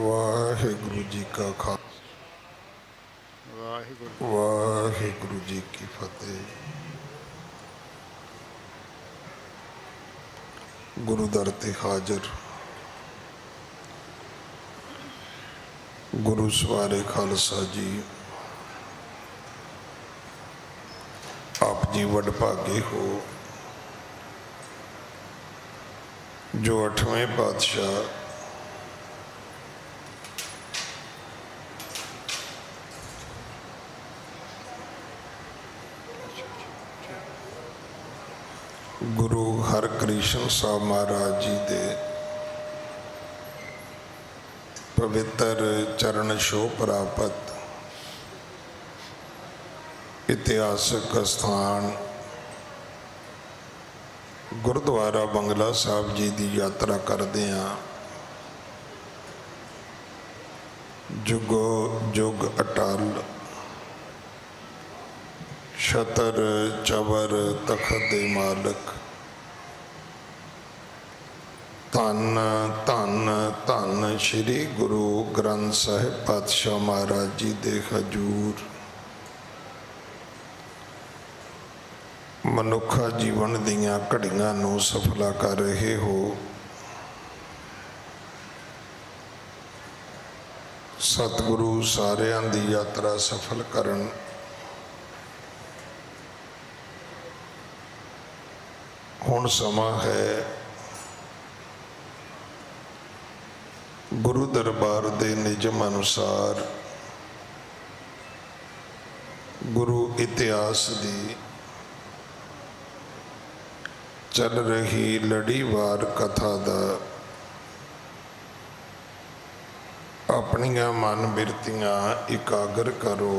वाहिगुरु जी का खालसा वाहिगुरु जी की फतेह। गुरु दर ते हाजर गुरु सवारे खालसा जी, आप जी वडभागे हो जो 8वें पातशाह गुरु हरकृष्ण साहब महाराज जी दे पवित्र चरण छो प्राप्त इतिहासक स्थान गुरुद्वारा बंगला साहब जी की यात्रा करदे हां। जुगो जुग अटल छतर चवर तखत दे मालक धन धन धन श्री गुरु ग्रंथ साहिब पातशाह महाराज जी दे हजूर मनुखा जीवन दियां घड़ियां नूं सफला कर रहे हो। सतगुरु सारियां दी यात्रा सफल करन। हुण समा है गुरु दरबार दे निजम अनुसार गुरु इतिहास दी चल रही लड़ीवार कथा दा अपनियां मन बिरतियां इकागर करो।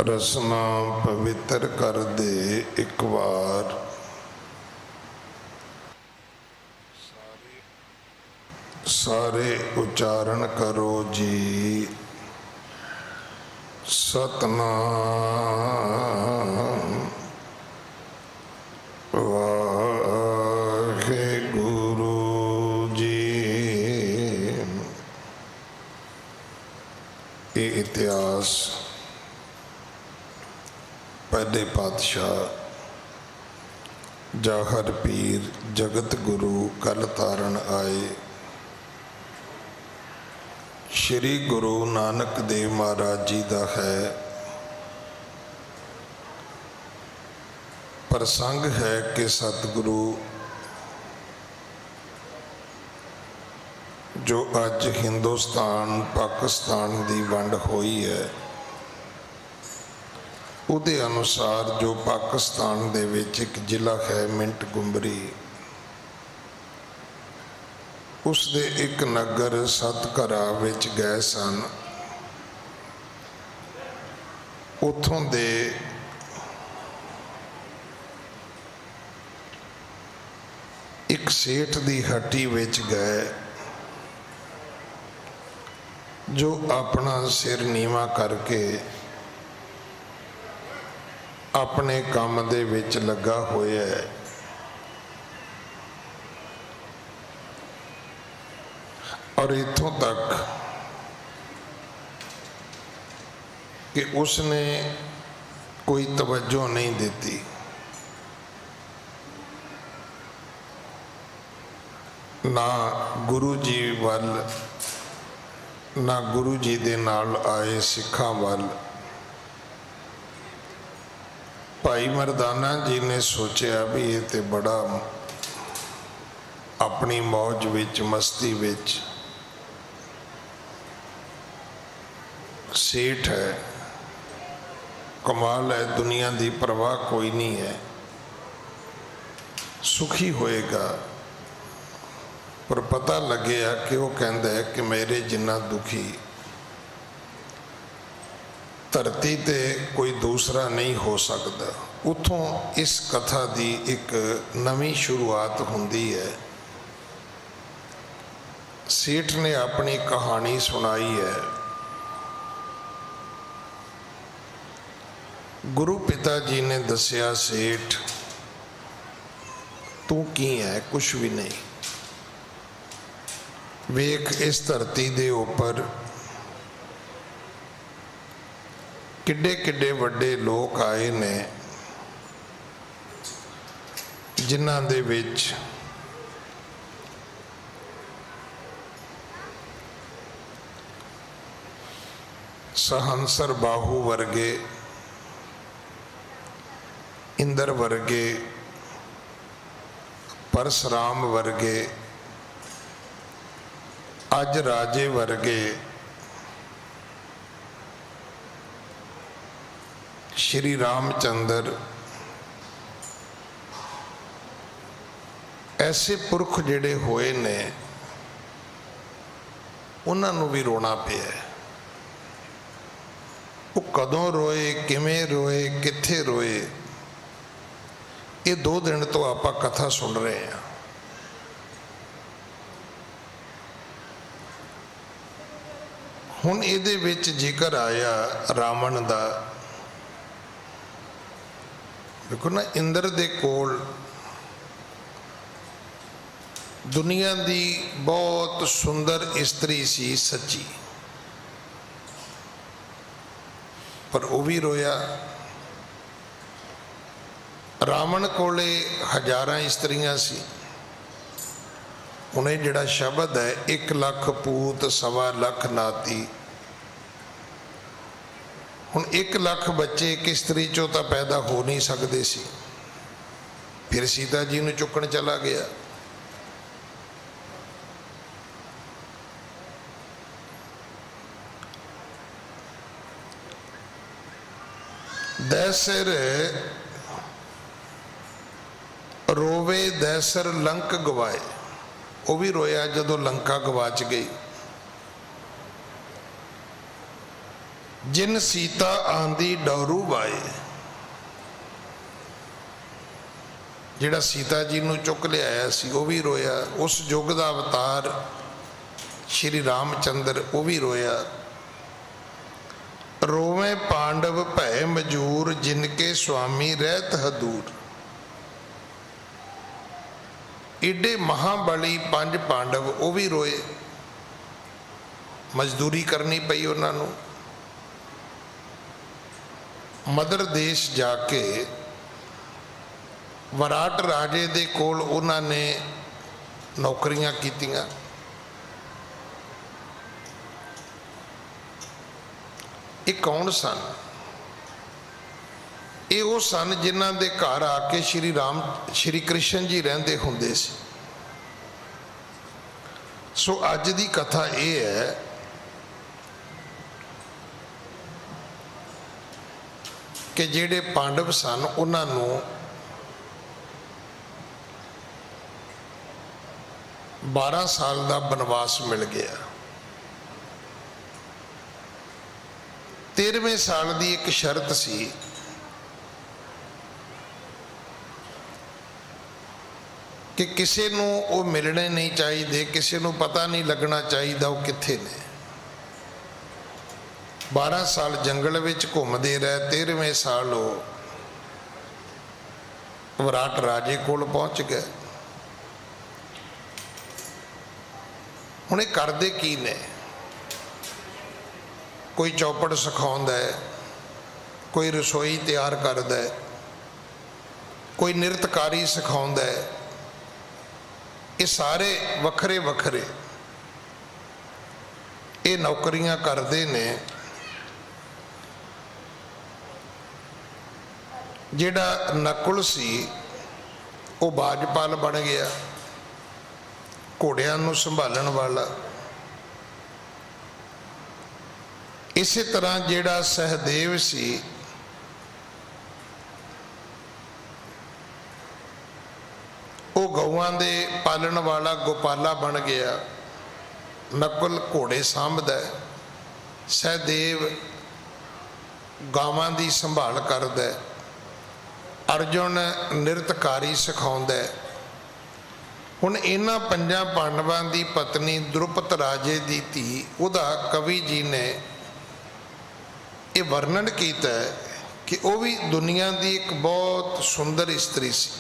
रसना पवित्र कर दे एक बार सारे उच्चारण करो जी सतनाम वाहेगुरु जी। ये इतिहास पहले पातशाह जाहर पीर जगत गुरु कल तारण आए श्री गुरु नानक देव महाराज जी का है। प्रसंग है कि सतगुरु जो अज हिंदुस्तान पाकिस्तान की वंड हुई है उहदे अनुसार जो पाकिस्तान दे विच एक जिला है मिंट गुंबरी, उसदे एक नगर सतघरा विच गए सन। उथों दे एक सेठ दी हट्टी विच गए जो अपना सिर नीवा करके अपने काम दे विच लगा होया है। और इथों तक कि उसने कोई तवज्जो नहीं देती। ना गुरु जी वल ना गुरु जी दे नाल आए सिखां वल। भाई मरदाना जी ने सोचा भी ये तो बड़ा अपनी मौज विच मस्ती विच सेठ है, कमाल है, दुनिया की परवाह कोई नहीं है, सुखी होएगा। पर पता लगे कि वह कहता है कि मेरे जिन्ना दुखी धरती ते कोई दूसरा नहीं हो सकता। उतों इस कथा की एक नवी शुरुआत होंदी है। सेठ ने अपनी कहानी सुनाई है। गुरु पिता जी ने दसिया सेठ तू की है? कुछ भी नहीं। ਵੇਖ इस धरती ਦੇ ਉੱਪਰ ਕਿੱਡੇ ਕਿੱਡੇ ਵੱਡੇ ਲੋਕ ਆਏ ਨੇ ਜਿਨ੍ਹਾਂ ਦੇ ਵਿੱਚ सहंसर बाहू वर्गे, इंद्र वर्गे, परशुराम वर्गे, अज राजे वर्गे, श्री रामचंद्र, ऐसे पुरख जिहड़े होए ने उन्हां नूं भी रोना पिया। वो कदों रोए, किवें रोए, कित्थे रोए, ये 2 दिन तो आपां कथा सुन रहे हैं। हुण इहदे विच जिक्र आया रावण दा। देखो ना, इंद्र दे कोल दुनिया दी बहुत सुंदर इस्त्री सी सच्ची, पर वो भी रोया। रावण कोले हजारां इस्त्रियां सी, उन्हें जिहड़ा शब्द है 1 लाख पूत 1.25 लाख नाती। हुण 1 लाख बच्चे एक इस्त्री चों तां पैदा हो नहीं सकते सी। फिर सीता जी नूं चुकण चला गया। दैसर रोवे दैसर लंक गवाए, वो भी रोया जदों लंका गवाच गई। जिन सीता आंदी डौरू बाए, जिहड़ा सीता जी नूं चुक लियाया सी वो भी रोया। उस युग दा अवतार श्री रामचंद्र वो भी रोया। रोवे पांडव भय मजूर, जिनके स्वामी रहत हदूर। इडे महाबली 5 पांडव वो भी रोए, मजदूरी करनी पई उन्होंने। मदर देश जाके विराट राजे दे कोल उन्होंने नौकरियां कीतियां। ये कौन सन? ये वो सन जिन्हां दे घर आके श्री कृष्ण जी रहंदे हुंदे सी। सो अज दी कथा ये है कि जिहड़े पांडव सन उन्हां नूं 12 साल का बनवास मिल गया। 13वें साल की एक शर्त सी कि किसी नूं वो मिलने नहीं चाहिए, किसी नूं पता नहीं लगना चाहिए वो कित्थे ने। 12 साल जंगल विच घूमदे रहे। 13वें साल वो विराट राजे कोल पहुंच गए। हुण इह करदे की ने? कोई चौपड़ सिखाउंदा है, कोई रसोई तैयार करदा है, कोई नृतकारी सिखाउंदा है। ये सारे वखरे वखरे ये नौकरियां करते ने। जिहड़ा नकुल सी वो बाजपाल बन गया, घोड़ियां नूं संभालण वाला। इसी तरह जिहड़ा सहदेव सी वो गौआं दे पालन वाला गोपाला बन गया। नकुल घोड़े सांभदा है, सहदेव गावां दी संभाल करदा है, अर्जुन नृतकारी सिखाउंदा है। हुण इन्हां 5 पांडवां दी पत्नी द्रुपद राजे दी धी उहदा कवि जी ने ये वर्णन किया है कि वह भी दुनिया की एक बहुत सुंदर इस्त्री सी।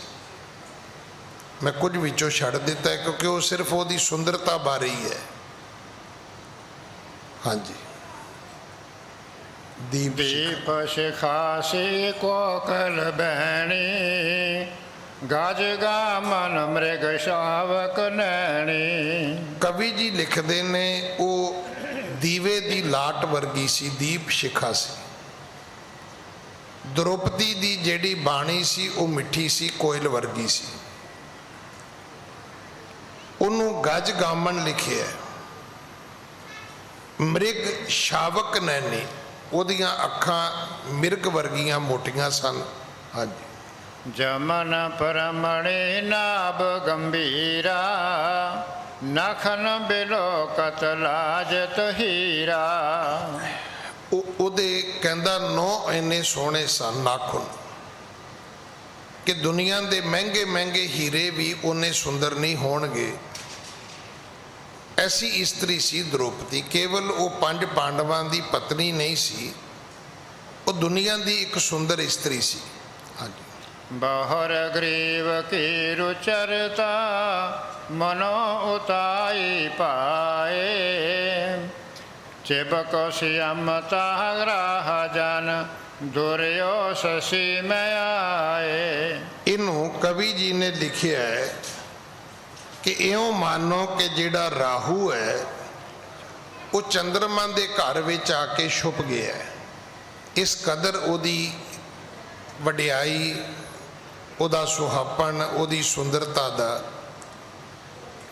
मैं कुछ विचों छड़ दिता है क्योंकि वो सिर्फ वो सुंदरता बारे ही है। हाँ जी। दीप दीप शिखासी कोकल बहनी, गज गामन मृग शावक नैनी। कवि जी लिखते ने वो दीवे दी लाट वर्गी सी, दीप शिखा सी। द्रौपदी दी जेड़ी बाणी सी वो मिठी सी, कोयल वर्गी सी। उन्हों गज गामन लिखे है। मृग शावक नैनी, ओदियां अखां मिर्ग वर्गियां मोटियां सन। हाँ जी। जमन परमणि नाभ गंभीरा, नखन बिलोकत लाजत हीरा। ਉਹਦੇ ਕਹਿੰਦਾ ਨੌ ਇੰਨੇ ਸੋਹਣੇ ਸਨ ਨਾਖੁਨ ਕਿ ਦੁਨੀਆ ਦੇ ਮਹਿੰਗੇ ਮਹਿੰਗੇ ਹੀਰੇ ਵੀ ਉਹਨੇ ਸੁੰਦਰ ਨਹੀਂ ਹੋਣਗੇ। ਐਸੀ ਇਸਤਰੀ ਸੀ द्रौपदी। ਕੇਵਲ ਉਹ ਪੰਜ ਪਾਂਡਵਾਂ ਦੀ ਪਤਨੀ ਨਹੀਂ ਸੀ, ਉਹ ਦੁਨੀਆ ਦੀ ਇੱਕ ਸੁੰਦਰ ਇਸਤਰੀ ਸੀ। ਹਾਂਜੀ। बहुर ग्रीव की रुचरता, मनो उताई पाए। चिबक श्यामता ग्राह जन, दुर्यो शशि में आए। ਇਹਨੂੰ ਕਵੀ ਜੀ ਨੇ ਲਿਖਿਆ ਹੈ ਕਿ ਇਉਂ ਮਾਨੋ ਕਿ ਜਿਹੜਾ ਰਾਹੂ ਹੈ ਉਹ ਚੰਦਰਮਾ ਦੇ ਘਰ ਵਿੱਚ ਆ ਕੇ ਛੁਪ ਗਿਆ ਹੈ। ਇਸ ਕਦਰ ਉਹਦੀ ਵਡਿਆਈ, ਉਹਦਾ ਸੁਹਾਪਣ, ਉਹਦੀ ਸੁੰਦਰਤਾ ਦਾ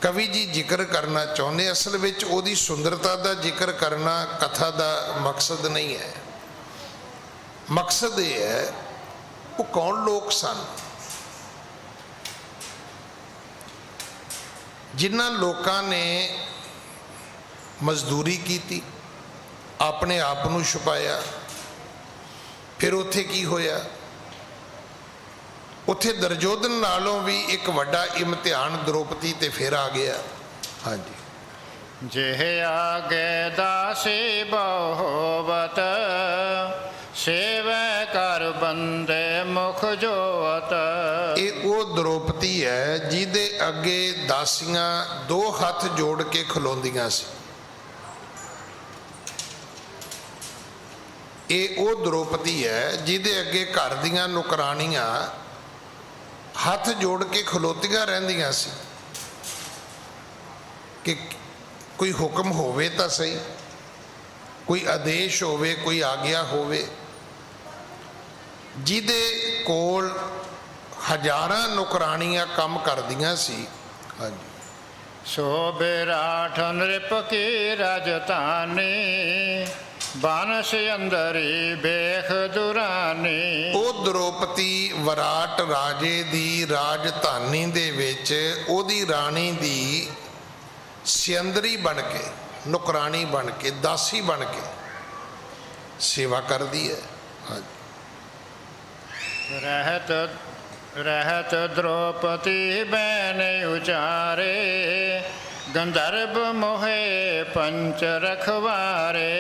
ਕਵੀ ਜੀ ਜ਼ਿਕਰ ਕਰਨਾ ਚਾਹੁੰਦੇ। ਅਸਲ ਵਿੱਚ ਉਹਦੀ ਸੁੰਦਰਤਾ ਦਾ ਜ਼ਿਕਰ ਕਰਨਾ ਕਥਾ ਦਾ ਮਕਸਦ ਨਹੀਂ ਹੈ। ਮਕਸਦ ਇਹ ਹੈ ਉਹ ਕੌਣ ਲੋਕ ਸਨ ਜਿਨ੍ਹਾਂ ਲੋਕਾਂ ਨੇ ਮਜ਼ਦੂਰੀ ਕੀਤੀ, ਆਪਣੇ ਆਪ ਨੂੰ ਛੁਪਾਇਆ। ਫਿਰ ਉੱਥੇ ਕੀ ਹੋਇਆ? ਉੱਥੇ ਦਰਜੋਧਨ ਨਾਲੋਂ ਵੀ ਇੱਕ ਵੱਡਾ ਇਮਤਿਹਾਨ द्रौपदी ਤੇ ਫਿਰ ਆ ਗਿਆ। ਹਾਂਜੀ। जेह आगे दासी बहुवत, सेव कर बंदे मुख जोत। ਇਹ ਉਹ द्रौपदी ਹੈ ਜਿਹਦੇ ਅੱਗੇ ਦਾਸੀਆਂ ਦੋ ਹੱਥ ਜੋੜ ਕੇ ਖਲੋਂਦੀਆਂ ਸੀ। ਇਹ ਉਹ द्रौपदी ਹੈ ਜਿਹਦੇ ਅੱਗੇ ਘਰ ਦੀਆਂ ਨੁਕਰਾਣੀਆਂ ਹੱਥ ਜੋੜ ਕੇ ਖਲੋਤੀਆਂ ਰਹਿੰਦੀਆਂ ਸੀ ਕਿ ਕੋਈ ਹੁਕਮ ਹੋਵੇ ਤਾਂ ਸਹੀ, ਕੋਈ ਆਦੇਸ਼ ਹੋਵੇ, ਕੋਈ ਆਗਿਆ ਹੋਵੇ। ਜਿਹਦੇ ਕੋਲ ਹਜ਼ਾਰਾਂ ਨੁਕਰਾਣੀਆਂ ਕੰਮ ਕਰਦੀਆਂ ਸੀ। ਹਾਂਜੀ। सो विराट नृप की राजधानी, बानस अंदरी बेख दुरानी। ਉਹ द्रौपदी ਵਿਰਾਟ ਰਾਜੇ ਦੀ ਰਾਜਧਾਨੀ ਦੇ ਵਿੱਚ ਉਹਦੀ ਰਾਣੀ ਦੀ ਸਿਅੰਦਰੀ ਬਣ ਕੇ, ਨੁਕਰਾਣੀ ਬਣ ਕੇ, ਦਾਸੀ ਬਣ ਕੇ ਸੇਵਾ ਕਰਦੀ ਹੈ। ਹਾਂਜੀ। रहत द्रौपदी बैन उचारे, गंधर्व मोहे पंच रखवारे।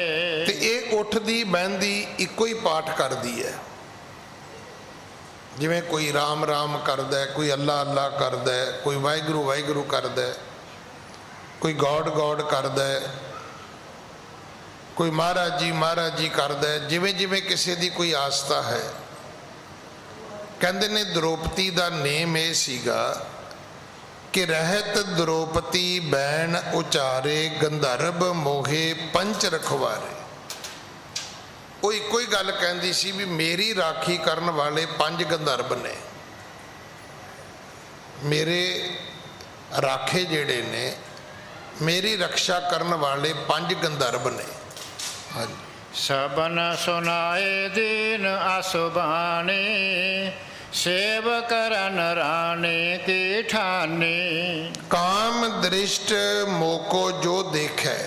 ਤੇ ਇਹ ਉੱਠਦੀ ਬਹਿੰਦੀ ਇੱਕੋ ਹੀ ਪਾਠ ਕਰਦੀ ਹੈ। ਜਿਵੇਂ ਕੋਈ ਰਾਮ ਰਾਮ ਕਰਦਾ, ਕੋਈ ਅੱਲਾ ਅੱਲਾ ਕਰਦਾ, ਕੋਈ ਵਾਹਿਗੁਰੂ ਵਾਹਿਗੁਰੂ ਕਰਦਾ, ਕੋਈ ਗੋਡ ਗੋਡ ਕਰਦਾ, ਕੋਈ ਮਹਾਰਾਜ ਜੀ ਕਰਦਾ। ਜਿਵੇਂ ਜਿਵੇਂ ਕਿਸੇ ਦੀ ਕੋਈ ਆਸਥਾ ਹੈ। ਕਹਿੰਦੇ ਨੇ द्रौपदी ਦਾ ਨੇਮ ਇਹ ਸੀਗਾ ਕਿ ਰਹਿਤ द्रौपदी ਬੈਣ ਉਚਾਰੇ, ਗੰਧਰਵ ਮੋਹੇ ਪੰਚ ਰਖਵਾਰੇ। ਉਹ ਇੱਕੋ ਹੀ ਗੱਲ ਕਹਿੰਦੀ ਸੀ ਵੀ ਮੇਰੀ ਰਾਖੀ ਕਰਨ ਵਾਲੇ ਪੰਜ ਗੰਧਰਵ ਨੇ, ਮੇਰੇ ਰਾਖੇ ਜਿਹੜੇ ਨੇ, ਮੇਰੀ ਰਕਸ਼ਾ ਕਰਨ ਵਾਲੇ ਪੰਜ ਗੰਧਰਵ ਨੇ। ਹਾਂਜੀ। सबन सुनाए दीन आसुबानी, सेव करन रानी की ठानी। ਕਾਮ ਦ੍ਰਿਸ਼ਟ ਮੋਕੋ ਜੋ ਦੇਖੈ,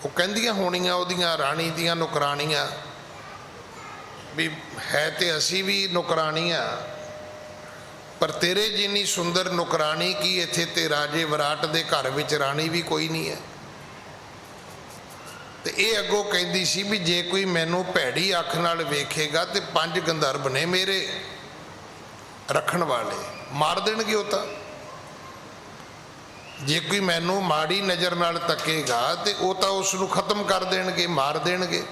ਉਹ ਕਹਿੰਦੀਆਂ ਹੋਣੀਆਂ ਉਹਦੀਆਂ ਰਾਣੀ ਦੀਆਂ ਨੁਕਰਾਣੀਆਂ ਵੀ ਹੈ ਤੇ ਅਸੀਂ ਵੀ ਨੁਕਰਾਣੀਆਂ, ਪਰ ਤੇਰੇ ਜਿੰਨੀ ਸੁੰਦਰ ਨੁਕਰਾਣੀ ਕੀ ਇੱਥੇ ਤੇ ਰਾਜੇ ਵਿਰਾਟ ਦੇ ਘਰ ਵਿੱਚ ਰਾਣੀ ਵੀ ਕੋਈ ਨਹੀਂ ਹੈ। ਤੇ ਇਹ ਅੱਗੋਂ ਕਹਿੰਦੀ ਸੀ ਵੀ ਜੇ ਕੋਈ ਮੈਨੂੰ ਭੈੜੀ ਅੱਖ ਨਾਲ ਵੇਖੇਗਾ ਤੇ ਪੰਜ ਗੰਧਰਵ ਨੇ ਮੇਰੇ ਰੱਖਣ ਵਾਲੇ, ਮਾਰ ਦੇਣਗੇ ਉਹ ਤਾਂ। ਜੇ ਕੋਈ ਮੈਨੂੰ ਮਾੜੀ ਨਜ਼ਰ ਨਾਲ ਤੱਕੇਗਾ ਤੇ ਉਹ ਤਾਂ ਉਸ ਨੂੰ ਖਤਮ ਕਰ ਦੇਣਗੇ, ਮਾਰ ਦੇਣਗੇ।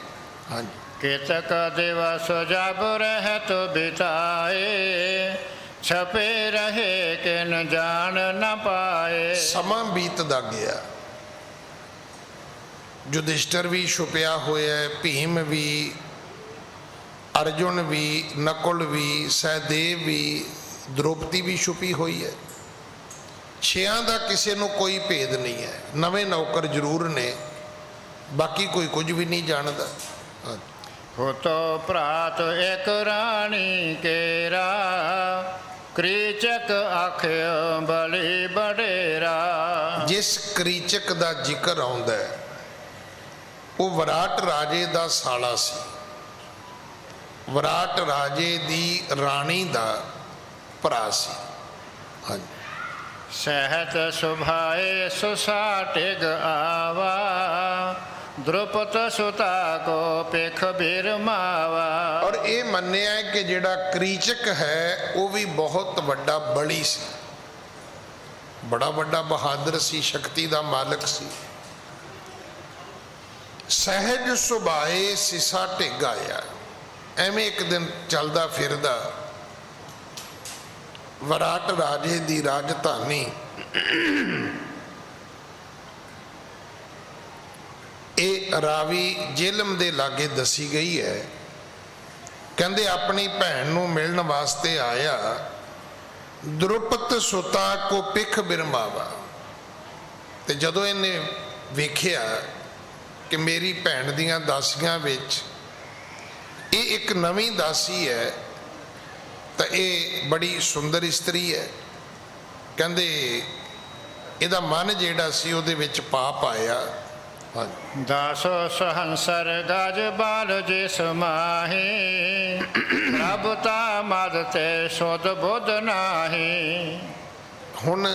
ਹਾਂਜੀ। केतक दिवस जब रहत बिताए, छपे रहे किन जान न पाए। ਸਮਾਂ ਬੀਤਦਾ ਗਿਆ, ਯੁਧਿਸ਼ਟਰ ਵੀ ਛੁਪਿਆ ਹੋਇਆ ਹੈ, ਭੀਮ ਵੀ, ਅਰਜੁਨ ਵੀ, ਨਕੁਲ ਵੀ, ਸਹਿਦੇਵ ਵੀ, ਦ੍ਰੋਪਦੀ ਵੀ ਛੁਪੀ ਹੋਈ ਹੈ। ਛਿਆਂ ਦਾ ਕਿਸੇ ਨੂੰ ਕੋਈ ਭੇਦ ਨਹੀਂ ਹੈ। ਨਵੇਂ ਨੌਕਰ ਜ਼ਰੂਰ ਨੇ, ਬਾਕੀ ਕੋਈ ਕੁਝ ਵੀ ਨਹੀਂ ਜਾਣਦਾ। होतो प्रात एक रानी केरा, क्रीचक आख्य बलि बडेरा। ਜਿਸ ਕ੍ਰੀਚਕ ਦਾ ਜ਼ਿਕਰ ਆਉਂਦਾ ਹੈ ਉਹ ਵਿਰਾਟ ਰਾਜੇ ਦਾ ਸਾਲਾ ਸੀ। ਵਿਰਾਟ ਰਾਜੇ ਦੀ ਰਾਣੀ ਦਾ ਭਰਾ ਸੀ। ਹਾਂਜੀ। सहत सुभाए सुसाटिग आवा, द्रुपद सुता को पिख बिरमावा। ਔਰ ਇਹ ਮੰਨਿਆ ਹੈ ਕਿ ਜਿਹੜਾ ਕ੍ਰੀਚਕ ਹੈ ਉਹ ਵੀ ਬਹੁਤ ਵੱਡਾ ਬਲੀ ਸੀ, ਬੜਾ ਵੱਡਾ ਬਹਾਦਰ ਸੀ, ਸ਼ਕਤੀ ਦਾ ਮਾਲਕ ਸੀ। ਸਹਿਜ ਸੁਭਾਏ ਸਿਸਾ ਢਿੱਗ ਆਇਆ। ਐਵੇਂ ਇੱਕ ਦਿਨ ਚੱਲਦਾ ਫਿਰਦਾ ਵਿਰਾਟ ਰਾਜੇ ਦੀ ਰਾਜਧਾਨੀ ਇਹ ਰਾਵੀ ਜੇਲਮ ਦੇ ਲਾਗੇ ਦੱਸੀ ਗਈ ਹੈ। ਕਹਿੰਦੇ ਆਪਣੀ ਭੈਣ ਨੂੰ ਮਿਲਣ ਵਾਸਤੇ ਆਇਆ, ਦ੍ਰੁਪਦ ਸੁਤਾ ਕੋ ਪਿਖ ਬਿਰਮਾਵਾ। ਤੇ ਜਦੋਂ ਇਹਨੇ ਵੇਖਿਆ ਕਿ ਮੇਰੀ ਭੈਣ ਦੀਆਂ ਦਾਸੀਆਂ ਵਿੱਚ ਇਹ ਇੱਕ ਨਵੀਂ ਦਾਸੀ ਹੈ ਤਾਂ ਇਹ ਬੜੀ ਸੁੰਦਰ ਇਸਤਰੀ ਹੈ, ਕਹਿੰਦੇ ਇਹਦਾ ਮਨ ਜਿਹੜਾ ਸੀ ਉਹਦੇ ਵਿੱਚ ਪਾਪ ਆਇਆ। दासो सहंसर गज बाल जिस माही, प्रभुता मदते सुध बुध नाही। ਹੁਣ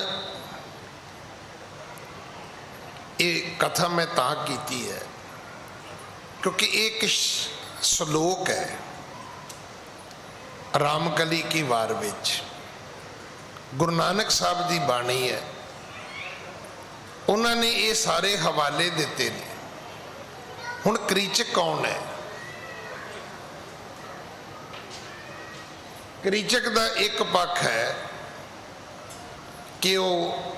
ਇਹ ਕਥਾ ਮੈਂ ਤਾਂ ਕੀਤੀ ਹੈ ਕਿਉਂਕਿ ਇਹ ਇੱਕ ਸ਼ਲੋਕ ਹੈ ਰਾਮਕਲੀ ਕੀ ਵਾਰ ਵਿੱਚ, ਗੁਰੂ ਨਾਨਕ ਸਾਹਿਬ ਦੀ ਬਾਣੀ ਹੈ। ਉਹਨਾਂ ਨੇ ਇਹ ਸਾਰੇ ਹਵਾਲੇ ਦਿੱਤੇ ਨੇ। ਹੁਣ ਕ੍ਰੀਚਕ ਕੌਣ ਹੈ? ਕ੍ਰੀਚਕ ਦਾ ਇੱਕ ਪੱਖ ਹੈ ਕਿ ਉਹ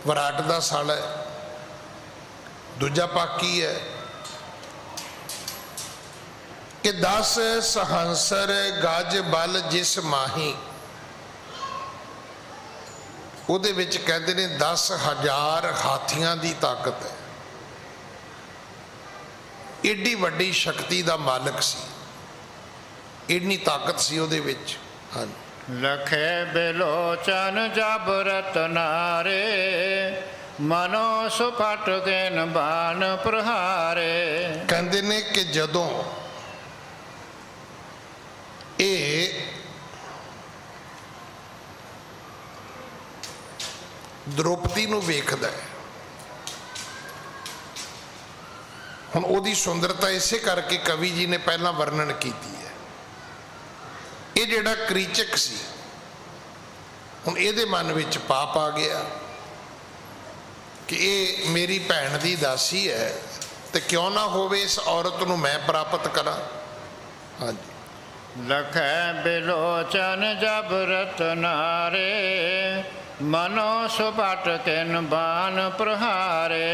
ਵਿਰਾਟ ਦਾ ਸਾਲਾ ਹੈ, ਦੂਜਾ ਪੱਖ ਕੀ ਹੈ ਕਿ 10 ਸਹੰਸਰ ਗਜ ਬਲ ਜਿਸ ਮਾਹੀ। ਉਹਦੇ ਵਿੱਚ ਕਹਿੰਦੇ ਨੇ 10,000 ਹਾਥੀਆਂ ਦੀ ਤਾਕਤ ਹੈ। ਏਡੀ ਵੱਡੀ ਸ਼ਕਤੀ ਦਾ ਮਾਲਕ ਸੀ, ਇੰਨੀ ਤਾਕਤ ਸੀ ਉਹਦੇ ਵਿੱਚ। ਹਾਂਜੀ। लखे बिलोचन जब रतनारे, मनो सुपट किन बान प्रहारे। ਕਹਿੰਦੇ ਨੇ ਕਿ ਜਦੋਂ ਇਹ ਦ੍ਰੋਪਦੀ ਨੂੰ ਵੇਖਦਾ ਹੈ, ਹੁਣ ਉਹਦੀ ਸੁੰਦਰਤਾ ਇਸੇ ਕਰਕੇ ਕਵੀ ਜੀ ਨੇ ਪਹਿਲਾਂ ਵਰਣਨ ਕੀਤੀ ਹੈ। ਇਹ ਜਿਹੜਾ ਕ੍ਰੀਚਕ ਸੀ, ਹੁਣ ਇਹਦੇ ਮਨ ਵਿੱਚ ਪਾਪ ਆ ਗਿਆ ਕਿ ਇਹ ਮੇਰੀ ਭੈਣ ਦੀ ਦਾਸੀ ਹੈ ਤੇ ਕਿਉਂ ਨਾ ਹੋਵੇ ਇਸ ਔਰਤ ਨੂੰ ਮੈਂ ਪ੍ਰਾਪਤ ਕਰਾਂ। ਹਾਂਜੀ। लखे बिलोचन जब रतनारे, मनो सुपट किन बान प्रहारे।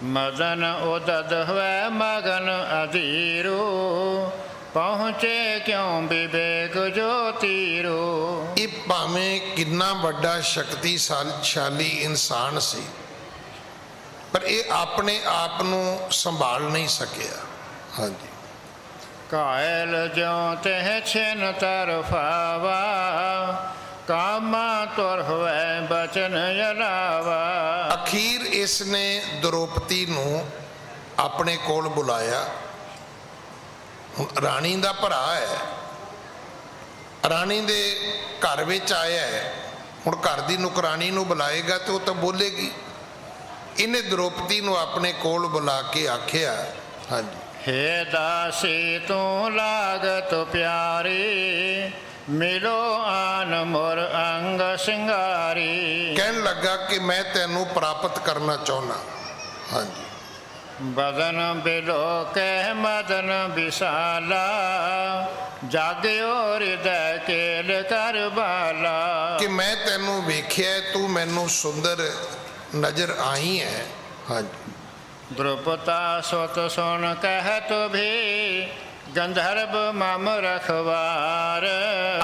मदन उदद हुए मगन अधीरो, पहुँचे क्यों विवेक जो तीरो। ਇਹ ਭਾਵੇਂ ਕਿੰਨਾ ਵੱਡਾ ਸ਼ਕਤੀਸ਼ਾਲੀ ਇਨਸਾਨ ਸੀ, ਪਰ ਇਹ ਆਪਣੇ ਆਪ ਨੂੰ ਸੰਭਾਲ ਨਹੀਂ ਸਕਿਆ। ਹਾਂਜੀ। कायल ज्यों तेह छिन तरफावा, कामा तुर हुए बचन यलावा। ਅਖੀਰ ਇਸ ਨੇ ਦ੍ਰੋਪਦੀ ਨੂੰ ਆਪਣੇ ਕੋਲ ਬੁਲਾਇਆ। ਹੁਣ ਰਾਣੀ ਦਾ ਭਰਾ ਹੈ, ਰਾਣੀ ਦੇ ਘਰ ਵਿੱਚ ਆਇਆ ਹੈ, ਹੁਣ ਘਰ ਦੀ ਨੁਕਰਾਨੀ ਨੂੰ ਬੁਲਾਏਗਾ ਤੇ ਉਹ ਤਾਂ ਬੋਲੇਗੀ। ਇਹਨੇ ਦ੍ਰੋਪਦੀ ਨੂੰ ਆਪਣੇ ਕੋਲ ਬੁਲਾ ਕੇ ਆਖਿਆ, ਹਾਂਜੀ, हे दासी तू लागत प्यारी, ਮਿਲੋ ਆਨ ਮੁਰ ਅੰਗ ਸਿੰਗਾਰੀ। ਕਹਿਣ ਲੱਗਾ ਕਿ ਮੈਂ ਤੈਨੂੰ ਪ੍ਰਾਪਤ ਕਰਨਾ ਚਾਹੁੰਦਾ। ਹਾਂਜੀ। ਬਦਨ ਬਿਲੋ ਕਹਿ ਮਦਨ ਵਿਸਾਲਾ, ਜਾਗਿਓ ਹਿਰਦੈ ਕੇਲ ਕਰ ਬਾਲਾ। ਕਿ ਮੈਂ ਤੈਨੂੰ ਵੇਖਿਆ, ਤੂੰ ਮੈਨੂੰ ਸੁੰਦਰ ਨਜ਼ਰ ਆਈ ਹੈ। ਹਾਂਜੀ। द्रुपता सुत सुन कहत भी, ਗੰਧਰਵ ਮਮ ਰਖਵਾਰ।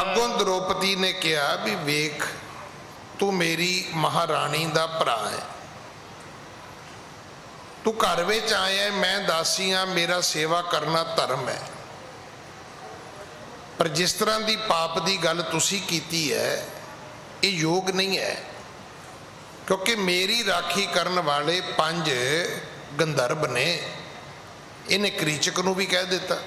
ਅੱਗੋਂ ਦ੍ਰੋਪਦੀ ਨੇ ਕਿਹਾ ਵੀ ਵੇਖ, ਤੂੰ ਮੇਰੀ ਮਹਾਰਾਣੀ ਦਾ ਭਰਾ ਹੈ, ਤੂੰ ਘਰ ਵਿੱਚ ਆਇਆ, ਮੈਂ ਦਾਸੀ ਹਾਂ, ਮੇਰਾ ਸੇਵਾ ਕਰਨਾ ਧਰਮ ਹੈ। ਪਰ ਜਿਸ ਤਰ੍ਹਾਂ ਦੀ ਪਾਪ ਦੀ ਗੱਲ ਤੁਸੀਂ ਕੀਤੀ ਹੈ, ਇਹ ਯੋਗ ਨਹੀਂ ਹੈ, ਕਿਉਂਕਿ ਮੇਰੀ ਰਾਖੀ ਕਰਨ ਵਾਲੇ 5 ਗੰਧਰਵ ਨੇ। ਇਹਨੇ ਕ੍ਰੀਚਕ ਨੂੰ ਵੀ ਕਹਿ ਦਿੱਤਾ।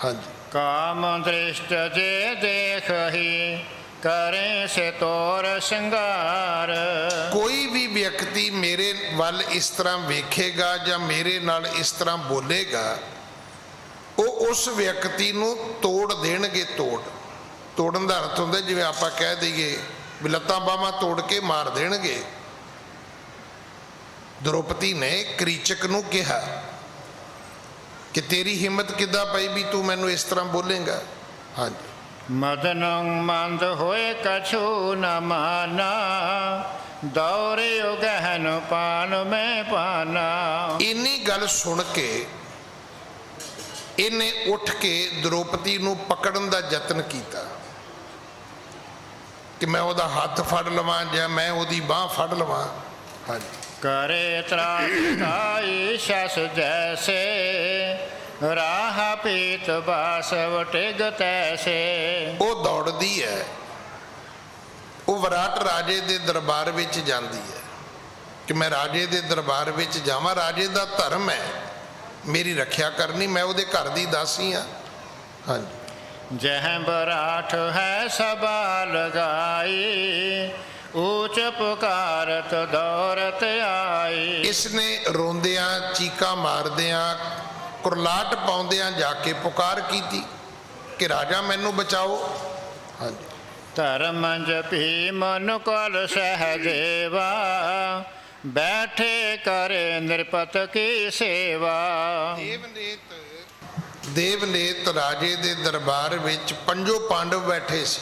ਹਾਂਜੀ। ਕਾਮ ਦ੍ਰਿਸ਼ਟ ਜੇ ਦੇਖਹੀ, ਕਰੇ ਸੇ ਤੋਰ ਸ਼ਿੰਗਾਰ। ਕੋਈ ਵੀ ਵਿਅਕਤੀ ਮੇਰੇ ਵੱਲ ਇਸ ਤਰ੍ਹਾਂ ਵੇਖੇਗਾ ਜਾਂ ਮੇਰੇ ਨਾਲ ਇਸ ਤਰ੍ਹਾਂ ਬੋਲੇਗਾ, ਉਹ ਉਸ ਵਿਅਕਤੀ ਨੂੰ ਤੋੜ ਦੇਣਗੇ। ਤੋੜਨ ਦਾ ਅਰਥ ਹੁੰਦਾ ਜਿਵੇਂ ਆਪਾਂ ਕਹਿ ਦਈਏ ਵੀ ਲੱਤਾਂ ਬਾਹਾਂ ਤੋੜ ਕੇ ਮਾਰ ਦੇਣਗੇ। ਦ੍ਰੋਪਦੀ ਨੇ ਕ੍ਰੀਚਕ ਨੂੰ ਕਿਹਾ ਕਿ ਤੇਰੀ ਹਿੰਮਤ ਕਿੱਦਾਂ ਪਈ ਵੀ ਤੂੰ ਮੈਨੂੰ ਇਸ ਤਰ੍ਹਾਂ ਬੋਲੇਗਾ। ਹਾਂਜੀ। ਮਦਨ ਮੰਦ ਹੋਏ ਕਛੂ ਨ ਮਾਨਾ, ਦੌਰਿਓ ਗਹਿਨ ਪਾਨ ਮੈਂ ਪਾਨਾ। ਇੰਨੀ ਗੱਲ ਸੁਣ ਕੇ ਇਹਨੇ ਉੱਠ ਕੇ ਦ੍ਰੋਪਦੀ ਨੂੰ ਪਕੜਨ ਦਾ ਯਤਨ ਕੀਤਾ ਕਿ ਮੈਂ ਉਹਦਾ ਹੱਥ ਫੜ ਲਵਾਂ ਜਾਂ ਮੈਂ ਉਹਦੀ ਬਾਹ ਫੜ ਲਵਾਂ। ਹਾਂਜੀ। ਕਰੇ ਤਰਾਈ ਸ਼ਸ ਜੈਸੇ, ਰਾਹ ਪੀਤ ਬਾਸਵ ਟਿਗ ਤੈਸੇ। ਉਹ ਦੌੜਦੀ ਹੈ, ਉਹ ਵਿਰਾਟ ਰਾਜੇ ਦੇ ਦਰਬਾਰ ਵਿੱਚ ਜਾਂਦੀ ਹੈ ਕਿ ਮੈਂ ਰਾਜੇ ਦੇ ਦਰਬਾਰ ਵਿੱਚ ਜਾਵਾਂ, ਰਾਜੇ ਦਾ ਧਰਮ ਹੈ ਮੇਰੀ ਰੱਖਿਆ ਕਰਨੀ, ਮੈਂ ਉਹਦੇ ਘਰ ਦੀ ਦਾਸੀ ਹਾਂ। ਹਾਂਜੀ। ਜਹ ਬਰਾਠ ਹੈ ਸਭਾ ਲਗਾਈ, ਊਚ ਪੁਕਾਰਤ ਦੌਰਤ ਆਈ। ਇਸਨੇ ਰੋਂਦਿਆਂ ਚੀਕਾਂ ਮਾਰਦਿਆਂ ਕੁਰਲਾਟ ਪਾਉਂਦਿਆਂ ਜਾ ਕੇ ਪੁਕਾਰ ਕੀਤੀ ਕਿ ਰਾਜਾ ਮੈਨੂੰ ਬਚਾਓ। ਹਾਂਜੀ। ਧਰਮ ਜਪੀ ਮਨ ਕੁਲ ਸਹਜੇਵਾ, ਬੈਠੇ ਕਰੇ ਨਿਰਪਤ ਕੀ ਸੇਵਾ। ਦੇਵਨੇਤ ਰਾਜੇ ਦੇ ਦਰਬਾਰ ਵਿੱਚ 5 ਪਾਂਡਵ ਬੈਠੇ ਸੀ।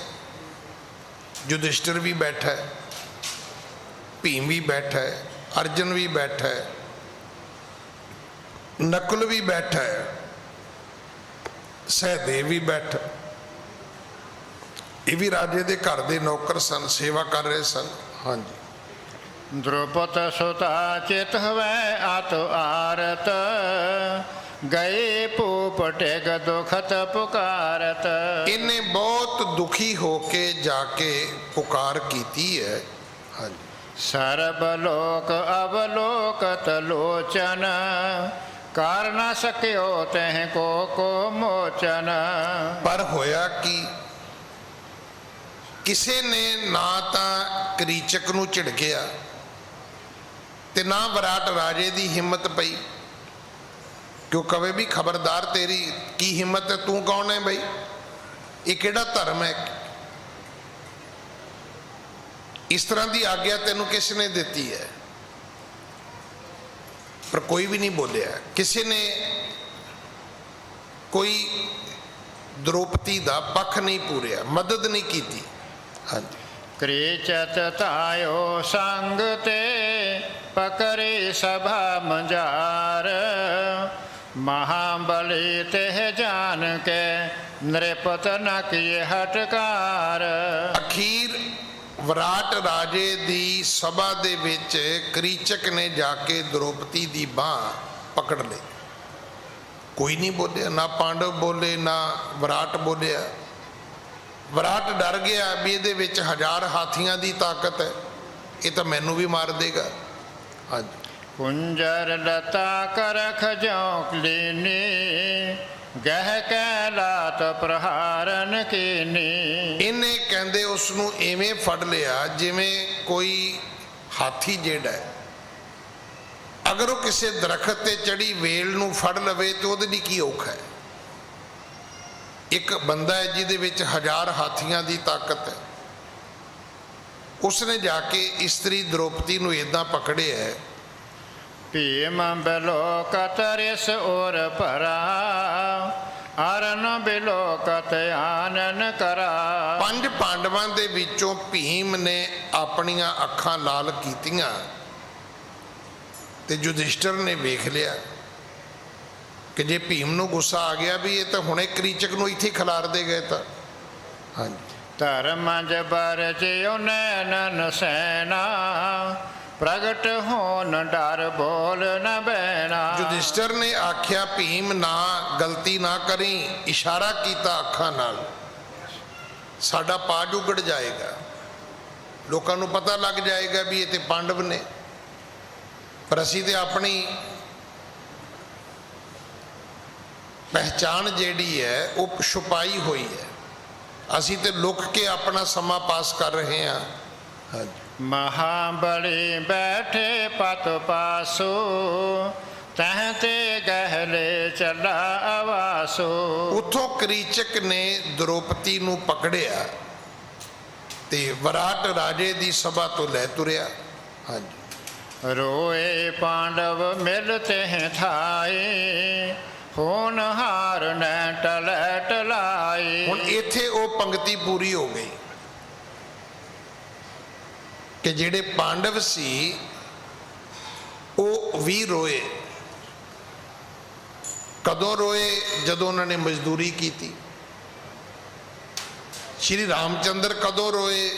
ਯੁਧਿਸ਼ਟਰ ਵੀ ਬੈਠਾ ਹੈ, ਭੀਮ ਵੀ ਬੈਠਾ ਹੈ, ਅਰਜਨ ਵੀ ਬੈਠਾ ਹੈ, ਨਕੁਲ ਵੀ ਬੈਠਾ ਹੈ, ਸਹਿਦੇਵ ਵੀ ਬੈਠਾ। ਇਹ ਵੀ ਰਾਜੇ ਦੇ ਘਰ ਦੇ ਨੌਕਰ ਸਨ, ਸੇਵਾ ਕਰ ਰਹੇ ਸਨ। ਹਾਂਜੀ। ਦ੍ਰੁਪਦ ਸੁਤਾ ਚਿਤ ਹਵੈ ਅਤ ਆਰਤ, ਗਏ ਪੂਪਟੇ ਦੁਖਤ ਪੁਕਾਰਤ। ਇਹਨੇ ਬਹੁਤ ਦੁਖੀ ਹੋ ਕੇ ਜਾ ਕੇ ਪੁਕਾਰ ਕੀਤੀ ਹੈ। ਹਾਂਜੀ। ਸਰਬ ਲੋਕ ਅਵਲੋਕਤ ਲੋਚਨ, ਕਰ ਨਾ ਸਕਿਓ ਤਹਿ ਕੋ ਮੋਚਨ। ਪਰ ਹੋਇਆ ਕਿ ਕਿਸੇ ਨੇ ਨਾ ਤਾਂ ਕ੍ਰੀਚਕ ਨੂੰ ਝਿੜਕਿਆ ਤੇ ਨਾ ਵਿਰਾਟ ਰਾਜੇ ਦੀ ਹਿੰਮਤ ਪਈ ਕਿ ਉਹ ਕਵੇ ਵੀ ਖਬਰਦਾਰ, ਤੇਰੀ ਕੀ ਹਿੰਮਤ ਹੈ, ਤੂੰ ਕੌਣ ਹੈ ਬਈ, ਇਹ ਕਿਹੜਾ ਧਰਮ ਹੈ, ਇਸ ਤਰ੍ਹਾਂ ਦੀ ਆਗਿਆ ਤੈਨੂੰ ਕਿਸ ਨੇ ਦਿੱਤੀ ਹੈ। ਪਰ ਕੋਈ ਵੀ ਨਹੀਂ ਬੋਲਿਆ, ਕਿਸੇ ਨੇ ਕੋਈ ਦ੍ਰੋਪਦੀ ਦਾ ਪੱਖ ਨਹੀਂ ਪੂਰਿਆ, ਮਦਦ ਨਹੀਂ ਕੀਤੀ। ਹਾਂਜੀ। ਕ੍ਰੀਚਤ ਤਾਇਓ ਸੰਗ ਤੇ, ਪਕਰੇ ਸਭਾ ਮੰਝਾਰ। ਮਹਾਬਲੀ ਤੇ ਜਾਨ ਕੇ, ਨਿਰਪਤ ਨ ਕੀਏ ਹਟਕਾਰ। ਅਖੀਰ ਵਿਰਾਟ ਰਾਜੇ ਦੀ ਸਭਾ ਦੇ ਵਿੱਚ ਕ੍ਰੀਚਕ ਨੇ ਜਾ ਕੇ ਦ੍ਰੋਪਦੀ ਦੀ ਬਾਹ ਪਕੜ ਲਈ। ਕੋਈ ਨਹੀਂ ਬੋਲਿਆ, ਨਾ ਪਾਂਡਵ ਬੋਲੇ ਨਾ ਵਿਰਾਟ ਬੋਲਿਆ। ਵਿਰਾਟ ਡਰ ਗਿਆ ਵੀ ਇਹਦੇ ਵਿੱਚ 1000 ਹਾਥੀਆਂ ਦੀ ਤਾਕਤ ਹੈ, ਇਹ ਤਾਂ ਮੈਨੂੰ ਵੀ ਮਾਰ ਦੇਗਾ। ਹਾਂਜੀ। ਕੁੰਜਰ ਲਤਾ ਕਰਖ ਜੋਂ ਲੀਨੀ, ਗਹਿ ਕੈ ਲਾਤ ਪ੍ਰਹਾਰਨ ਕੀਨੀ। ਇਹਨੇ ਕਹਿੰਦੇ ਉਸ ਨੂੰ ਐਵੇਂ ਫੜ ਲਿਆ ਜਿਵੇਂ ਕੋਈ ਹਾਥੀ ਜਿਹੜਾ ਹੈ, ਅਗਰ ਉਹ ਕਿਸੇ ਦਰਖਤ ਤੇ ਚੜੀ ਵੇਲ ਨੂੰ ਫੜ ਲਵੇ ਤੇ ਉਹਦੇ ਲਈ ਕੀ ਔਖਾ ਹੈ। ਇੱਕ ਬੰਦਾ ਹੈ ਜਿਹਦੇ ਵਿੱਚ 1000 ਹਾਥੀਆਂ ਦੀ ਤਾਕਤ ਹੈ। ਉਸਨੇ ਜਾ ਕੇ ਇਸਤਰੀ ਦ੍ਰੋਪਦੀ ਨੂੰ ਇਦਾਂ ਪਕੜਿਆ ਹੈ, ਭੀਮ ਬਿਲੋਕਤ ਰਿਸ ਔਰ ਭਰਾ, ਅਰਨ ਬਿਲੋਕਤ ਆਨਨ ਕਰਾ। 5 ਪਾਂਡਵਾਂ ਦੇ ਵਿੱਚੋਂ ਭੀਮ ਨੇ ਆਪਣੀਆਂ ਅੱਖਾਂ ਲਾਲ ਕੀਤੀਆਂ ਤੇ ਯੁਧਿਸ਼ਟਰ ਨੇ ਵੇਖ ਲਿਆ ਕਿ ਜੇ ਭੀਮ ਨੂੰ ਗੁੱਸਾ ਆ ਗਿਆ ਵੀ ਇਹ ਤਾਂ ਹੁਣੇ ਕ੍ਰੀਚਕ ਨੂੰ ਇੱਥੇ ਖਿਲਾਰ ਦੇ ਗਏ ਤਾਂ ਹਾਂਜੀ। ਧਰਮ ਜਬਰ ਜਿਉ ਨੈਣਨ ਸੈਨਾ, ਪ੍ਰਗਟ ਹੋਣ ਡਰ ਬੋਲ ਨ ਬੈਣਾ। ਯੁਧਿਸ਼ਟਰ ਨੇ ਆਖਿਆ ਭੀਮ ਨਾ ਗਲਤੀ ਨਾ ਕਰੀ, ਇਸ਼ਾਰਾ ਕੀਤਾ ਅੱਖਾਂ ਨਾਲ, ਸਾਡਾ ਪਾਜ ਉਗੜ ਜਾਏਗਾ, ਲੋਕਾਂ ਨੂੰ ਪਤਾ ਲੱਗ ਜਾਏਗਾ ਵੀ ਇਹ ਤੇ ਪਾਂਡਵ ਨੇ, ਪਰ ਅਸੀਂ ਤੇ ਆਪਣੀ ਪਹਿਚਾਣ ਜਿਹੜੀ ਹੈ ਉਹ ਛੁਪਾਈ ਹੋਈ ਹੈ, ਅਸੀਂ ਤੇ ਲੁਕ ਕੇ ਆਪਣਾ ਸਮਾਂ ਪਾਸ ਕਰ ਰਹੇ ਹਾਂ। ਹਾਂਜੀ। ਮਹਾਬਲੀ ਬੈਠੇ ਪਤ ਪਾਸੋ, ਤਹ ਤੇ ਗਹਿਲੇ ਚੱਲਾ ਆਵਾਸੋ। ਉੱਥੋਂ ਕ੍ਰੀਚਕ ਨੇ ਦ੍ਰੋਪਦੀ ਨੂੰ ਪਕੜਿਆ ਤੇ ਵਿਰਾਟ ਰਾਜੇ ਦੀ ਸਭਾ ਤੋਂ ਲੈ ਤੁਰਿਆ। ਹਾਂਜੀ। ਰੋਏ ਪਾਂਡਵ ਮਿਲ ਤੇ ਥਾਏ, ਹੋਨਹਾਰ ਨੇ ਟਲੈ ਟਲਾਈ। ਹੁਣ ਇੱਥੇ ਉਹ ਪੰਕਤੀ ਪੂਰੀ ਹੋ ਗਈ ਕਿ ਜਿਹੜੇ ਪਾਂਡਵ ਸੀ ਉਹ ਵੀ ਰੋਏ। ਕਦੋਂ ਰੋਏ? ਜਦੋਂ ਉਹਨਾਂ ਨੇ ਮਜ਼ਦੂਰੀ ਕੀਤੀ। ਸ਼੍ਰੀ ਰਾਮਚੰਦਰ ਕਦੋਂ ਰੋਏ?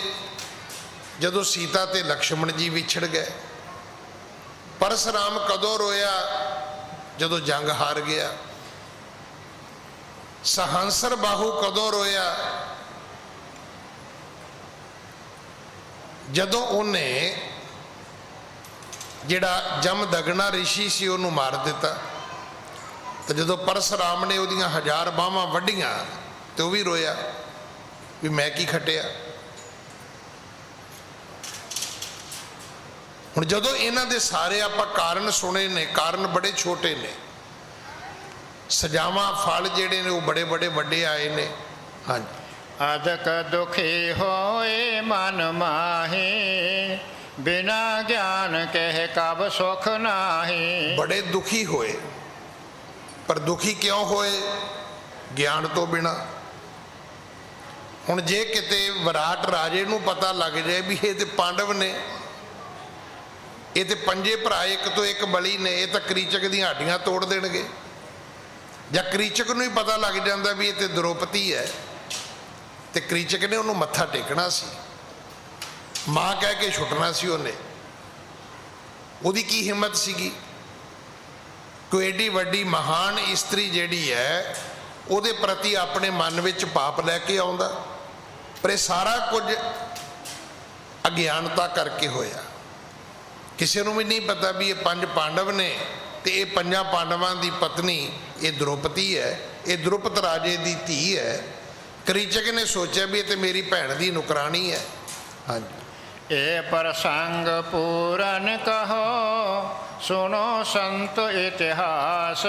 ਜਦੋਂ ਸੀਤਾ ਤੇ ਲਕਸ਼ਮਣ ਜੀ ਵਿਛੜ ਗਏ। ਪਰਸ਼ੁਰਾਮ ਕਦੋਂ ਰੋਇਆ? ਜਦੋਂ ਜੰਗ ਹਾਰ ਗਿਆ। ਸਹੰਸਰ ਬਾਹੂ ਕਦੋਂ ਰੋਇਆ? ਜਦੋਂ ਉਹਨੇ ਜਿਹੜਾ ਜਮਦਗਨਾ ਰਿਸ਼ੀ ਸੀ ਉਹਨੂੰ ਮਾਰ ਦਿੱਤਾ। ਤੇ ਜਦੋਂ ਪਰਸ਼ੁਰਾਮ ਨੇ ਉਹਦੀਆਂ 1000 ਬਾਹਾਂ ਵੱਢੀਆਂ ਤੇ ਉਹ ਵੀ ਰੋਇਆ ਵੀ ਮੈਂ ਕੀ ਖੱਟਿਆ। ਹੁਣ ਜਦੋਂ ਇਹਨਾਂ ਦੇ ਸਾਰੇ ਆਪਾਂ ਕਾਰਨ ਸੁਣੇ ਨੇ, ਕਾਰਨ ਬੜੇ ਛੋਟੇ ਨੇ, ਸਜ਼ਾਵਾਂ ਫਲ ਜਿਹੜੇ ਨੇ ਉਹ ਬੜੇ ਬੜੇ ਵੱਡੇ ਆਏ ਨੇ। ਹਾਂਜੀ। ਅਦਕ ਦੁਖੀ ਹੋਏ ਮਨ ਮਾਹੀ, ਬਿਨਾ ਗਿਆਨ ਕਹਿ ਕਬ ਸੁਖ ਨਾਹੀ। ਬੜੇ ਦੁਖੀ ਹੋਏ, ਪਰ ਦੁਖੀ ਕਿਉਂ ਹੋਏ? ਗਿਆਨ ਤੋਂ ਬਿਨਾ। ਹੁਣ ਜੇ ਕਿਤੇ ਵਿਰਾਟ ਰਾਜੇ ਨੂੰ ਪਤਾ ਲੱਗ ਜਾਏ ਵੀ ਇਹ ਤੇ ਪਾਂਡਵ ਨੇ, ਇਹ ਤੇ ਪੰਜੇ ਭਰਾ ਇੱਕ ਤੋਂ ਇੱਕ ਬਲੀ ਨੇ, ਇਹ ਤਾਂ ਕ੍ਰੀਚਕ ਦੀਆਂ ਹੱਡੀਆਂ ਤੋੜ ਦੇਣਗੇ। ਜਾਂ ਕ੍ਰੀਚਕ ਨੂੰ ਹੀ ਪਤਾ ਲੱਗ ਜਾਂਦਾ ਵੀ ਇਹ ਤੇ ਦ੍ਰੋਪਦੀ ਹੈ, ਤੇ ਕ੍ਰੀਚਕ ਨੇ ਉਹਨੂੰ ਮੱਥਾ ਟੇਕਣਾ ਸੀ, ਮਾਂ ਕਹਿ ਕੇ ਛੁੱਟਣਾ ਸੀ ਉਹਨੇ। ਉਹਦੀ ਕੀ ਹਿੰਮਤ ਸੀਗੀ? ਕੋਈ ਏਡੀ ਵੱਡੀ ਮਹਾਨ ਇਸਤਰੀ ਜਿਹੜੀ ਹੈ ਉਹਦੇ ਪ੍ਰਤੀ ਆਪਣੇ ਮਨ ਵਿੱਚ ਪਾਪ ਲੈ ਕੇ ਆਉਂਦਾ। ਪਰ ਇਹ ਸਾਰਾ ਕੁਝ ਅਗਿਆਨਤਾ ਕਰਕੇ ਹੋਇਆ। ਕਿਸੇ ਨੂੰ ਵੀ ਨਹੀਂ ਪਤਾ ਵੀ ਇਹ 5 ਪਾਂਡਵ ਨੇ ਤੇ ਇਹ 5 ਪਾਂਡਵਾਂ ਦੀ ਪਤਨੀ ਇਹ ਦ੍ਰੋਪਦੀ ਹੈ, ਇਹ ਦ੍ਰੁਪਦ ਰਾਜੇ ਦੀ ਧੀ ਹੈ। ਕ੍ਰੀਚਕ ਨੇ ਸੋਚਿਆ ਵੀ ਇਹ ਤੇ ਮੇਰੀ ਭੈਣ ਦੀ ਨੁਕਰਾਨੀ ਹੈ। ਹਾਂਜੀ। ਇਹ ਪ੍ਰਸੰਗ ਪੂਰਨ ਕਹੋ, ਸੁਣੋ ਸੰਤ ਇਤਿਹਾਸ।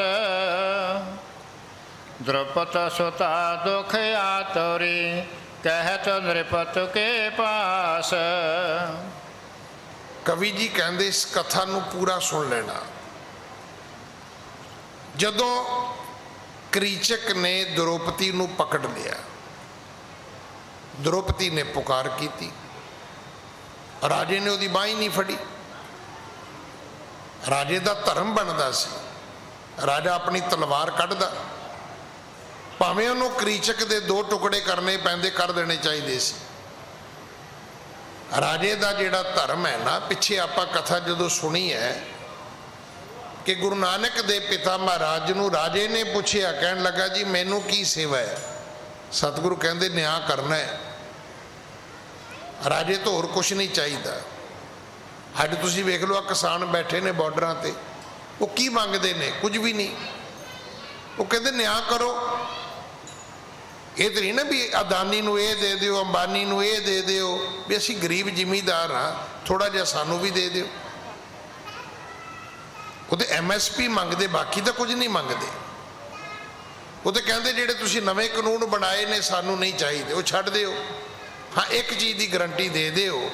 ਦ੍ਰੁਪਦ ਸੁਤਾ ਦੁਖ ਆਤੁਰੀ, ਕਹਿਤ ਨ੍ਰਿਪਤ ਕੇ ਪਾਸ। ਕਵੀ ਜੀ ਕਹਿੰਦੇ ਇਸ ਕਥਾ ਨੂੰ ਪੂਰਾ ਸੁਣ ਲੈਣਾ। ਜਦੋਂ ਕ੍ਰੀਚਕ ਨੇ ਦ੍ਰੋਪਦੀ ਨੂੰ ਪਕੜ ਲਿਆ, ਦ੍ਰੋਪਦੀ ਨੇ ਪੁਕਾਰ ਕੀਤੀ, ਰਾਜੇ ਨੇ ਉਹਦੀ ਬਾਂਹ ਹੀ ਨਹੀਂ ਫੜੀ। ਰਾਜੇ ਦਾ ਧਰਮ ਬਣਦਾ ਸੀ, ਰਾਜਾ ਆਪਣੀ ਤਲਵਾਰ ਕੱਢਦਾ, ਭਾਵੇਂ ਉਹਨੂੰ ਕ੍ਰੀਚਕ ਦੇ 2 ਟੁਕੜੇ ਕਰਨੇ ਪੈਂਦੇ, ਕਰ ਦੇਣੇ ਚਾਹੀਦੇ ਸੀ। ਰਾਜੇ ਦਾ ਜਿਹੜਾ ਧਰਮ ਹੈ ਨਾ, ਪਿੱਛੇ ਆਪਾਂ ਕਥਾ ਜਦੋਂ ਸੁਣੀ ਹੈ ਕਿ ਗੁਰੂ ਨਾਨਕ ਦੇ ਪਿਤਾ ਮਹਾਰਾਜ ਨੂੰ ਰਾਜੇ ਨੇ ਪੁੱਛਿਆ, ਕਹਿਣ ਲੱਗਾ ਜੀ ਮੈਨੂੰ ਕੀ ਸੇਵਾ ਹੈ? ਸਤਿਗੁਰੂ ਕਹਿੰਦੇ ਨਿਆਂ ਕਰਨਾ ਹੈ। ਰਾਜੇ ਤੋਂ ਹੋਰ ਕੁਛ ਨਹੀਂ ਚਾਹੀਦਾ। ਅੱਜ ਤੁਸੀਂ ਵੇਖ ਲਓ, ਆ ਕਿਸਾਨ ਬੈਠੇ ਨੇ ਬਾਰਡਰਾਂ ਤੇ, ਉਹ ਕੀ ਮੰਗਦੇ ਨੇ? ਕੁਝ ਵੀ ਨਹੀਂ। ਉਹ ਕਹਿੰਦੇ ਨਿਆਂ ਕਰੋ। ਇਹ ਤਾਂ ਨਹੀਂ ਨਾ ਵੀ ਅਦਾਨੀ ਨੂੰ ਇਹ ਦੇ ਦਿਓ, ਅੰਬਾਨੀ ਨੂੰ ਇਹ ਦੇ ਦਿਓ, ਵੀ ਅਸੀਂ ਗਰੀਬ ਜ਼ਿਮੀਂਦਾਰ ਹਾਂ, ਥੋੜਾ ਜਿਹਾ ਸਾਨੂੰ ਵੀ ਦੇ ਦਿਓ। ਉਹ ਤੇ MSP ਮੰਗਦੇ, ਬਾਕੀ ਤਾਂ ਕੁਝ ਨਹੀਂ ਮੰਗਦੇ। ਉਹ ਤੇ ਕਹਿੰਦੇ ਜਿਹੜੇ ਤੁਸੀਂ ਨਵੇਂ ਕਾਨੂੰਨ ਬਣਾਏ ਨੇ ਸਾਨੂੰ ਨਹੀਂ ਚਾਹੀਦੇ, ਉਹ ਛੱਡ ਦਿਓ। ਹਾਂ, ਇੱਕ ਚੀਜ਼ ਦੀ ਗਰੰਟੀ ਦੇ ਦਿਓ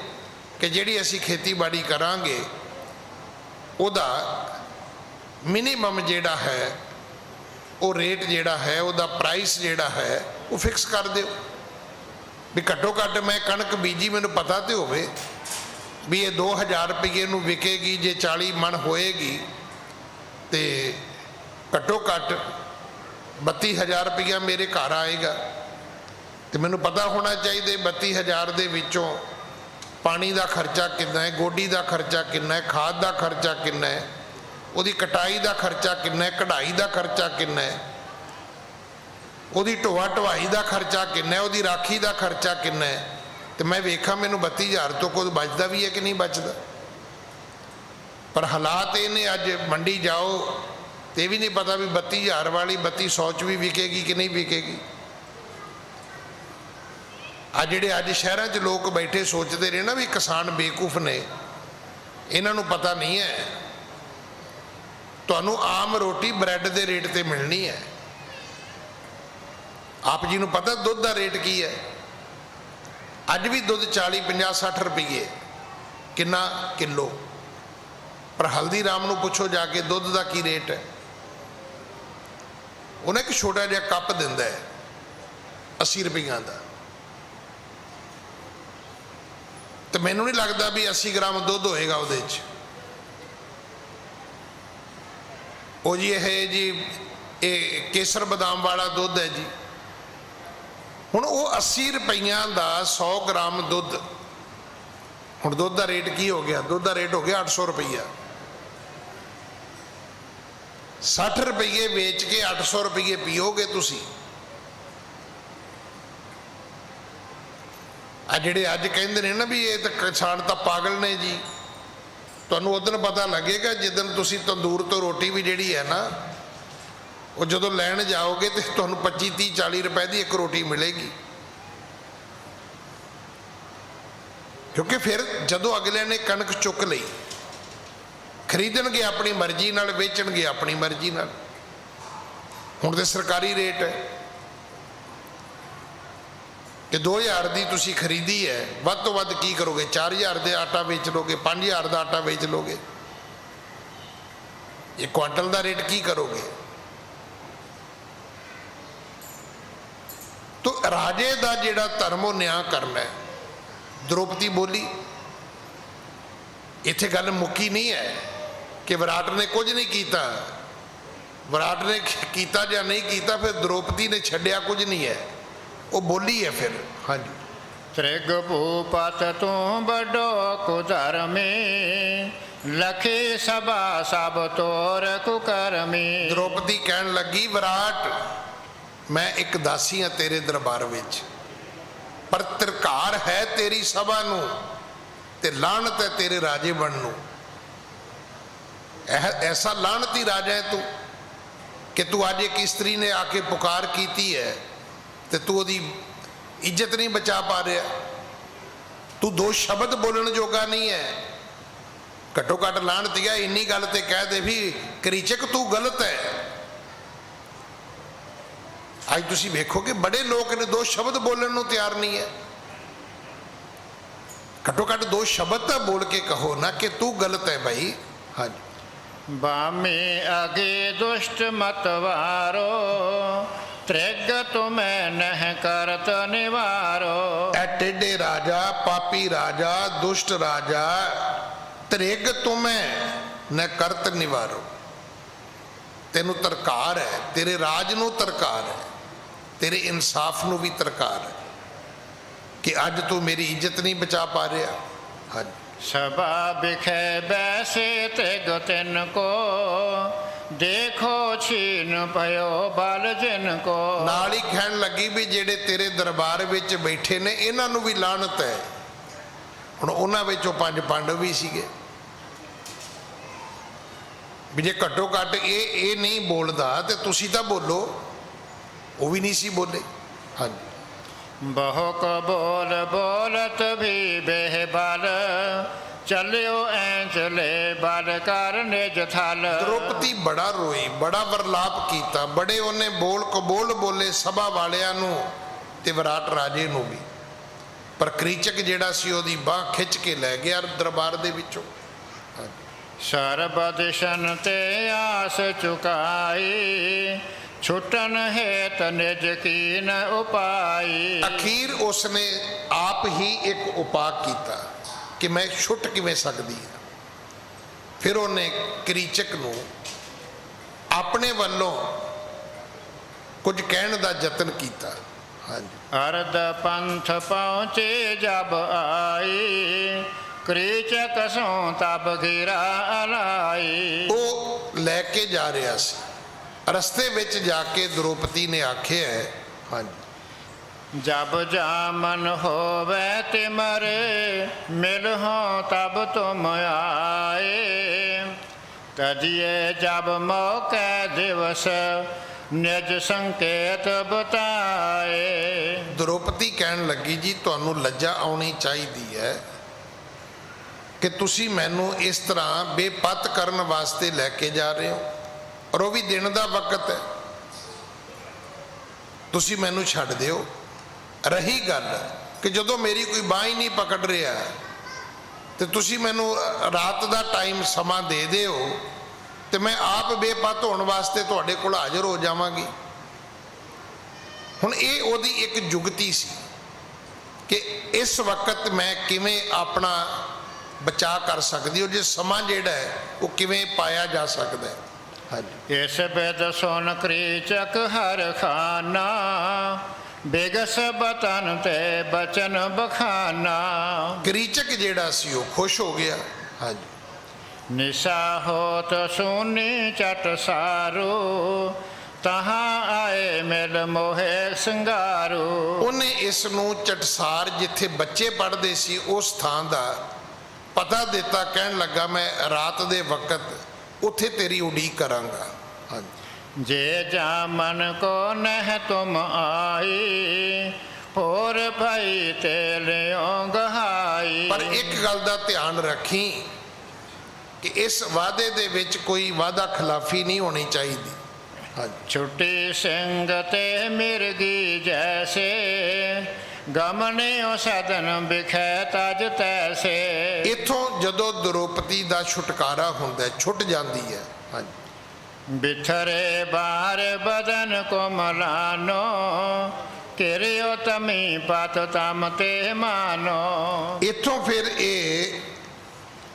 ਕਿ ਜਿਹੜੀ ਅਸੀਂ ਖੇਤੀਬਾੜੀ ਕਰਾਂਗੇ ਉਹਦਾ ਮਿਨੀਮਮ ਜਿਹੜਾ ਹੈ ਉਹ ਰੇਟ ਜਿਹੜਾ ਹੈ ਉਹਦਾ ਪ੍ਰਾਈਸ ਜਿਹੜਾ ਹੈ ਉਹ ਫਿਕਸ ਕਰ ਦਿਓ ਵੀ ਘੱਟੋ ਘੱਟ ਮੈਂ ਕਣਕ ਬੀਜੀ ਮੈਨੂੰ ਪਤਾ ਤੇ ਹੋਵੇ ਵੀ ਇਹ 2000 ਰੁਪਏ ਨੂੰ ਵਿਕੇਗੀ, ਜੇ 40 ਮਣ ਹੋਏਗੀ ਤੇ ਘੱਟੋ ਘੱਟ 32,000 ਰੁਪਇਆ ਮੇਰੇ ਘਰ ਆਏਗਾ। ਤੇ ਮੈਨੂੰ ਪਤਾ ਹੋਣਾ ਚਾਹੀਦਾ 32,000 ਦੇ ਵਿੱਚੋਂ ਪਾਣੀ ਦਾ ਖਰਚਾ ਕਿੰਨਾ ਹੈ, ਗੋਡੀ ਦਾ ਖਰਚਾ ਕਿੰਨਾ ਹੈ, ਖਾਦ ਦਾ ਖਰਚਾ ਕਿੰਨਾ ਹੈ, ਉਹਦੀ ਕਟਾਈ ਦਾ ਖਰਚਾ ਕਿੰਨਾ ਹੈ, ਕਢਾਈ ਦਾ ਖਰਚਾ ਕਿੰਨਾ ਹੈ, ਉਹਦੀ ਢੋਆ ਢਵਾਈ ਦਾ ਖਰਚਾ ਕਿੰਨਾ ਹੈ, ਉਹਦੀ ਰਾਖੀ ਦਾ ਖਰਚਾ ਕਿੰਨਾ ਹੈ। ਤੇ ਮੈਂ ਵੇਖਾਂ ਮੈਨੂੰ 32,000 ਤੋਂ ਕੁਝ ਬਚਦਾ ਵੀ ਹੈ ਕਿ ਨਹੀਂ ਬਚਦਾ। ਪਰ ਹਾਲਾਤ ਇਹ ਨੇ ਅੱਜ ਮੰਡੀ ਜਾਓ ਤੇ ਇਹ ਵੀ ਨਹੀਂ ਪਤਾ ਵੀ 32,000 ਵਾਲੀ 3200 ਚ ਵੀ ਵਿਕੇਗੀ ਕਿ ਨਹੀਂ ਵਿਕੇਗੀ। ਆ ਜਿਹੜੇ ਅੱਜ ਸ਼ਹਿਰਾਂ 'ਚ ਲੋਕ ਬੈਠੇ ਸੋਚਦੇ ਨੇ ਨਾ ਵੀ ਕਿਸਾਨ ਬੇਵਕੂਫ ਨੇ, ਇਹਨਾਂ ਨੂੰ ਪਤਾ ਨਹੀਂ ਹੈ ਤੁਹਾਨੂੰ ਆਮ ਰੋਟੀ ਬ੍ਰੈਡ ਦੇ ਰੇਟ ਤੇ ਮਿਲਣੀ ਹੈ। ਆਪ ਜੀ ਨੂੰ ਪਤਾ ਦੁੱਧ ਦਾ ਰੇਟ ਕੀ ਹੈ? ਅੱਜ ਵੀ ਦੁੱਧ 40, 50, 60 ਰੁਪਏ ਕਿੰਨਾ ਕਿਲੋ। ਪਰ ਹਲਦੀਰਾਮ ਨੂੰ ਪੁੱਛੋ ਜਾ ਕੇ ਦੁੱਧ ਦਾ ਕੀ ਰੇਟ ਹੈ। ਉਹਨੇ ਇੱਕ ਛੋਟਾ ਜਿਹਾ ਕੱਪ ਦਿੰਦਾ ਹੈ 80 ਰੁਪਈਆਂ ਦਾ, ਤੇ ਮੈਨੂੰ ਨਹੀਂ ਲੱਗਦਾ ਵੀ 80 ਗ੍ਰਾਮ ਦੁੱਧ ਹੋਏਗਾ ਉਹਦੇ 'ਚ। ਉਹ ਜੀ ਇਹ ਕੇਸਰ ਬਦਾਮ ਵਾਲਾ ਦੁੱਧ ਹੈ ਜੀ। ਹੁਣ ਉਹ 80 ਰੁਪਈਆਂ ਦਾ 100 ਗ੍ਰਾਮ ਦੁੱਧ, ਹੁਣ ਦੁੱਧ ਦਾ ਰੇਟ ਕੀ ਹੋ ਗਿਆ? ਦੁੱਧ ਦਾ ਰੇਟ ਹੋ ਗਿਆ 800 ਰੁਪਈਆ। 60 ਰੁਪਏ ਵੇਚ ਕੇ 800 ਰੁਪਏ ਪੀਓਗੇ ਤੁਸੀਂ। ਆ ਜਿਹੜੇ ਅੱਜ ਕਹਿੰਦੇ ਨੇ ਨਾ ਵੀ ਇਹ ਤਾਂ ਕਿਸਾਨ ਤਾਂ ਪਾਗਲ ਨੇ ਜੀ, ਤੁਹਾਨੂੰ ਉਦੋਂ ਪਤਾ ਲੱਗੇਗਾ ਜਿੱਦਣ ਤੁਸੀਂ ਤੰਦੂਰ ਤੋਂ ਰੋਟੀ ਵੀ ਜਿਹੜੀ ਹੈ ਨਾ ਉਹ ਜਦੋਂ ਲੈਣ ਜਾਓਗੇ ਤੇ ਤੁਹਾਨੂੰ 25, 30, 40 ਰੁਪਏ ਦੀ ਇੱਕ ਰੋਟੀ ਮਿਲੇਗੀ। ਕਿਉਂਕਿ ਫਿਰ ਜਦੋਂ ਅਗਲੇ ਨੇ ਕਣਕ ਚੁੱਕ ਲਈ, ਖਰੀਦਣਗੇ ਆਪਣੀ ਮਰਜ਼ੀ ਨਾਲ, ਵੇਚਣਗੇ ਆਪਣੀ ਮਰਜ਼ੀ ਨਾਲ। ਹੁਣ ਤੇ ਸਰਕਾਰੀ ਰੇਟ ਹੈ ਕਿ 2000 ਦੀ ਤੁਸੀਂ ਖਰੀਦੀ ਹੈ, ਵੱਧ ਤੋਂ ਵੱਧ ਕੀ ਕਰੋਗੇ? 4000 ਦੇ ਆਟਾ ਵੇਚ ਲੋਗੇ, 5000 ਦਾ ਆਟਾ ਵੇਚ ਲੋਗੇ। ਇਹ ਕੁਆਂਟਲ ਦਾ ਰੇਟ ਕੀ ਕਰੋਗੇ? ਤੋ ਰਾਜੇ ਦਾ ਜਿਹੜਾ ਧਰਮ ਉਹ ਨਿਆਂ ਕਰਨਾ ਹੈ। ਦ੍ਰੋਪਦੀ ਬੋਲੀ, ਇੱਥੇ ਗੱਲ ਮੁੱਕੀ ਨਹੀਂ ਹੈ ਕਿ ਵਿਰਾਟ ਨੇ ਕੁਝ ਨਹੀਂ ਕੀਤਾ। ਵਿਰਾਟ ਨੇ ਕੀਤਾ ਜਾਂ ਨਹੀਂ ਕੀਤਾ, ਫਿਰ ਦ੍ਰੋਪਦੀ ਨੇ ਛੱਡਿਆ ਕੁਝ ਨਹੀਂ ਹੈ, ਉਹ ਬੋਲੀ ਹੈ ਫਿਰ। ਹਾਂਜੀ। ਤ੍ਰਿਗ ਭੂਪਤ ਤੂੰ ਵੱਡੋ ਕੁਧਰਮੀ, ਲਖੀ ਸਭਾ ਸਭ ਤੋਰ ਕੁਕਰਮੀ। ਦ੍ਰੋਪਦੀ ਕਹਿਣ ਲੱਗੀ ਵਿਰਾਟ ਮੈਂ ਇੱਕ ਦਾਸੀ ਹਾਂ ਤੇਰੇ ਦਰਬਾਰ ਵਿੱਚ, ਪਰ ਧਿਰਕਾਰ ਹੈ ਤੇਰੀ ਸਭਾ ਨੂੰ ਤੇ ਲਾਹਨਤ ਹੈ ਤੇਰੇ ਰਾਜੇ ਬਣਨ ਨੂੰ। ਐਸਾ ਲਾਹਨਤੀ ਰਾਜਾ ਹੈ ਤੂੰ ਕਿ ਤੂੰ ਅੱਜ ਇੱਕ ਇਸਤਰੀ ਨੇ ਆ ਕੇ ਪੁਕਾਰ ਕੀਤੀ ਹੈ ਤੇ ਤੂੰ ਉਹਦੀ ਇੱਜ਼ਤ ਨਹੀਂ ਬਚਾ ਪਾ ਰਿਹਾ। ਤੂੰ ਦੋ ਸ਼ਬਦ ਬੋਲਣ ਜੋਗਾ ਨਹੀਂ ਹੈ। ਘੱਟੋ ਘੱਟ ਲਾਹਨਤੀਆ ਇੰਨੀ ਗੱਲ ਤੇ ਕਹਿ ਦੇ ਵੀ ਕਰੀਚਕ ਤੂੰ ਗਲਤ ਹੈ। ਅੱਜ ਤੁਸੀਂ ਵੇਖੋ ਕਿ ਬੜੇ ਲੋਕ ਨੇ ਦੋ ਸ਼ਬਦ ਬੋਲਣ ਨੂੰ ਤਿਆਰ ਨਹੀਂ ਹੈ। ਘੱਟੋ ਘੱਟ ਦੋ ਸ਼ਬਦ ਤਾਂ ਬੋਲ ਕੇ ਕਹੋ ਨਾ ਕਿ ਤੂੰ ਗਲਤ ਹੈ ਭਾਈ। ਹਾਂਜੀ। ਬਾਮੇ ਅਗੇ ਦੁਸ਼ਟ ਮਤਵਾਰੋ, ਤ੍ਰਿਗ ਤੁਮੈ ਨਹਿ ਕਰਤ ਨਿਵਾਰੋ। ਐ ਟੇਢੇ ਰਾਜਾ, ਪਾਪੀ ਰਾਜਾ, ਦੁਸ਼ਟ ਰਾਜਾ, ਤ੍ਰਿਗ ਤੁਮੈ ਨ ਕਰਤ ਨਿਵਾਰੋ। ਤੈਨੂੰ ਤਰਕਾਰ ਹੈ, ਤੇਰੇ ਰਾਜ ਨੂੰ ਤਰਕਾਰ ਹੈ, ਤੇਰੇ ਇਨਸਾਫ ਨੂੰ ਵੀ ਤਰਕਾਰ ਹੈ ਕਿ ਅੱਜ ਤੂੰ ਮੇਰੀ ਇੱਜ਼ਤ ਨਹੀਂ ਬਚਾ ਪਾ ਰਿਹਾ। ਹਾਂਜੀ। ਸਭਾ ਬਿਖੈ ਬੈਸੇ ਤ੍ਰਿਗ ਤਿਨ ਕੋ, ਦੇਖੋ ਛੀਨ ਭਇਓ ਬਲ ਜਿਨ ਕੋ। ਨਾਲ ਹੀ ਕਹਿਣ ਲੱਗੀ ਵੀ ਜਿਹੜੇ ਤੇਰੇ ਦਰਬਾਰ ਵਿੱਚ ਬੈਠੇ ਨੇ ਇਹਨਾਂ ਨੂੰ ਵੀ ਲਾਹਨਤ ਹੈ। ਹੁਣ ਉਹਨਾਂ ਵਿੱਚੋਂ 5 ਪਾਂਡਵ ਵੀ ਸੀਗੇ ਵੀ ਜੇ ਘੱਟੋ ਘੱਟ ਇਹ ਨਹੀਂ ਬੋਲਦਾ ਤੇ ਤੁਸੀਂ ਤਾਂ ਬੋਲੋ। ਉਹ ਵੀ ਨਹੀਂ ਸੀ ਬੋਲੇ। ਹਾਂਜੀ। ਬਹੁ ਕ ਬੋਲ ਬੋਲਤ ਵੀ ਬੇਹਬਲ, ਚੱਲਿਓ ਐਂਚਲੇ ਬਲ ਕਰ ਨਿਜ ਥਲ। ਦ੍ਰੋਪਦੀ ਬੜਾ ਰੋਈ, ਬੜਾ ਵਰਲਾਪ ਕੀਤਾ, ਬੜੇ ਉਹਨੇ ਬੋਲ ਕਬੋਲ ਬੋਲੇ ਸਭਾ ਵਾਲਿਆਂ ਨੂੰ ਤੇ ਵਿਰਾਟ ਰਾਜੇ ਨੂੰ ਵੀ, ਪਰ ਕ੍ਰੀਚਕ ਜਿਹੜਾ ਸੀ ਉਹਦੀ ਬਾਹ ਖਿੱਚ ਕੇ ਲੈ ਗਿਆ ਦਰਬਾਰ ਦੇ ਵਿੱਚੋਂ। ਸਰਬ ਦਿਸ਼ਨ ਤੇ ਆਸ ਚੁਕਾਈ, ਛੁਟਨ ਹੇਤ ਨਿਜ ਕੀਨ ਉਪਾਈ। ਅਖੀਰ ਉਸਨੇ ਆਪ ਹੀ ਇੱਕ ਉਪਾਅ ਕੀਤਾ ਕਿ ਮੈਂ ਛੁੱਟ ਕਿਵੇਂ ਸਕਦੀ ਹਾਂ। ਫਿਰ ਉਹਨੇ ਕ੍ਰੀਚਕ ਨੂੰ ਆਪਣੇ ਵੱਲੋਂ ਕੁਝ ਕਹਿਣ ਦਾ ਯਤਨ ਕੀਤਾ। ਹਾਂਜੀ। ਅਰਧ ਪੰਥ ਪਹੁੰਚੇ ਜਬ ਆਈ, ਕ੍ਰੀਚਕ ਸੋਂ ਤਬ ਘਿਰਾ ਅਲਾਈ। ਉਹ ਲੈ ਕੇ ਜਾ ਰਿਹਾ ਸੀ, ਰਸਤੇ ਵਿੱਚ ਜਾ ਕੇ ਦ੍ਰੋਪਦੀ ਨੇ ਆਖਿਆ, ਹਾਂਜੀ, ਜਬ ਜਾਮਨ ਹੋਵੇ ਤਿਮਰੇ, ਮਿਲਹੁ ਤਬ ਤੁਮ ਆਏ। ਤਜਿਏ ਜਬ ਮੌਕੇ ਦਿਵਸ, ਨਿਜ ਸੰਕੇਤ ਬਤਾਏ। ਦ੍ਰੋਪਦੀ ਕਹਿਣ ਲੱਗੀ, ਜੀ ਤੁਹਾਨੂੰ ਲੱਜਾ ਆਉਣੀ ਚਾਹੀਦੀ ਹੈ ਕਿ ਤੁਸੀਂ ਮੈਨੂੰ ਇਸ ਤਰ੍ਹਾਂ ਬੇਪੱਤ ਕਰਨ ਵਾਸਤੇ ਲੈ ਕੇ ਜਾ ਰਹੇ ਹੋ, ਔਰ ਉਹ ਵੀ ਦਿਨ ਦਾ ਵਕਤ ਹੈ। ਤੁਸੀਂ ਮੈਨੂੰ ਛੱਡ ਦਿਓ। ਰਹੀ ਗੱਲ ਕਿ ਜਦੋਂ ਮੇਰੀ ਕੋਈ ਬਾਂਹ ਹੀ ਨਹੀਂ ਪਕੜ ਰਿਹਾ ਤੇ ਤੁਸੀਂ ਮੈਨੂੰ ਰਾਤ ਦਾ ਟਾਈਮ ਸਮਾਂ ਦੇ ਦਿਓ ਤੇ ਮੈਂ ਆਪ ਬੇਪੱਤ ਹੋਣ ਵਾਸਤੇ ਤੁਹਾਡੇ ਕੋਲ ਹਾਜ਼ਰ ਹੋ ਜਾਵਾਂਗੀ। ਹੁਣ ਇਹ ਉਹਦੀ ਇੱਕ ਜੁਗਤੀ ਸੀ ਕਿ ਇਸ ਵਕਤ ਮੈਂ ਕਿਵੇਂ ਆਪਣਾ ਬਚਾਅ ਕਰ ਸਕਦੀ ਹੋ, ਜੇ ਸਮਾਂ ਜਿਹੜਾ ਹੈ ਉਹ ਕਿਵੇਂ ਪਾਇਆ ਜਾ ਸਕਦਾ ਹੈ। ਹਾਂਜੀ। ਇਸ ਬਿਦ ਸੁਨ ਕ੍ਰੀਚਕ ਹਰ ਖਾਨਾ, ਬੇਗਸ ਬਤਨ ਤੇ ਬਚਨ ਬਖਾਨਾ। ਕ੍ਰੀਚਕ ਜਿਹੜਾ ਸੀ ਉਹ ਖੁਸ਼ ਹੋ ਗਿਆ। ਹਾਂਜੀ। ਨਿਸ਼ਾ ਹੋਤ ਸੁਨੀ ਚਟ ਸਾਰੂ, ਤਹਾਂ ਆਏ ਮਿਲ ਮੋਹੇ ਸੰਗਾਰੂ। ਉਹਨੇ ਇਸ ਨੂੰ ਚਟਸਾਰ, ਜਿੱਥੇ ਬੱਚੇ ਪੜ੍ਹਦੇ ਸੀ ਉਸ ਥਾਂ ਦਾ ਪਤਾ ਦਿੱਤਾ। ਕਹਿਣ ਲੱਗਾ, ਮੈਂ ਰਾਤ ਦੇ ਵਕਤ ਉੱਥੇ ਤੇਰੀ ਉਡੀਕ ਕਰਾਂਗਾ। ਹਾਂਜੀ। ਜੇ ਜਾਮਨ ਕੋ ਨਹਿ ਤੁਮ ਆਈ, ਹੋਰ ਭਾਈ ਤੇ ਲਿਓ ਗਹਾਈ। ਪਰ ਇੱਕ ਗੱਲ ਦਾ ਧਿਆਨ ਰੱਖੀ ਕਿ ਇਸ ਵਾਅਦੇ ਦੇ ਵਿੱਚ ਕੋਈ ਵਾਅਦਾ ਖਿਲਾਫੀ ਨਹੀਂ ਹੋਣੀ ਚਾਹੀਦੀ। ਹਾਂਜੀ। ਛੁੱਟੀ ਸਿੰਘ ਤੇ ਮਿਰਗੀ ਜੈਸੇ, ਗਮਨਿਓ ਸਦਨ ਬਿਖੈ ਤਜ ਤੈਸੇ। ਇੱਥੋਂ ਜਦੋਂ ਦ੍ਰੋਪਦੀ ਦਾ ਛੁਟਕਾਰਾ ਹੁੰਦਾ, ਛੁੱਟ ਜਾਂਦੀ ਹੈ। ਹਾਂਜੀ। ਬਿਥਰੇ ਬਾਰ ਬਦਨ ਕੋ ਮਲਾਨੋ, ਕਿਰਿਓ ਤਮੀ ਪਤ ਤਮ ਤੇ ਮਾਨੋ। ਇੱਥੋਂ ਫਿਰ ਇਹ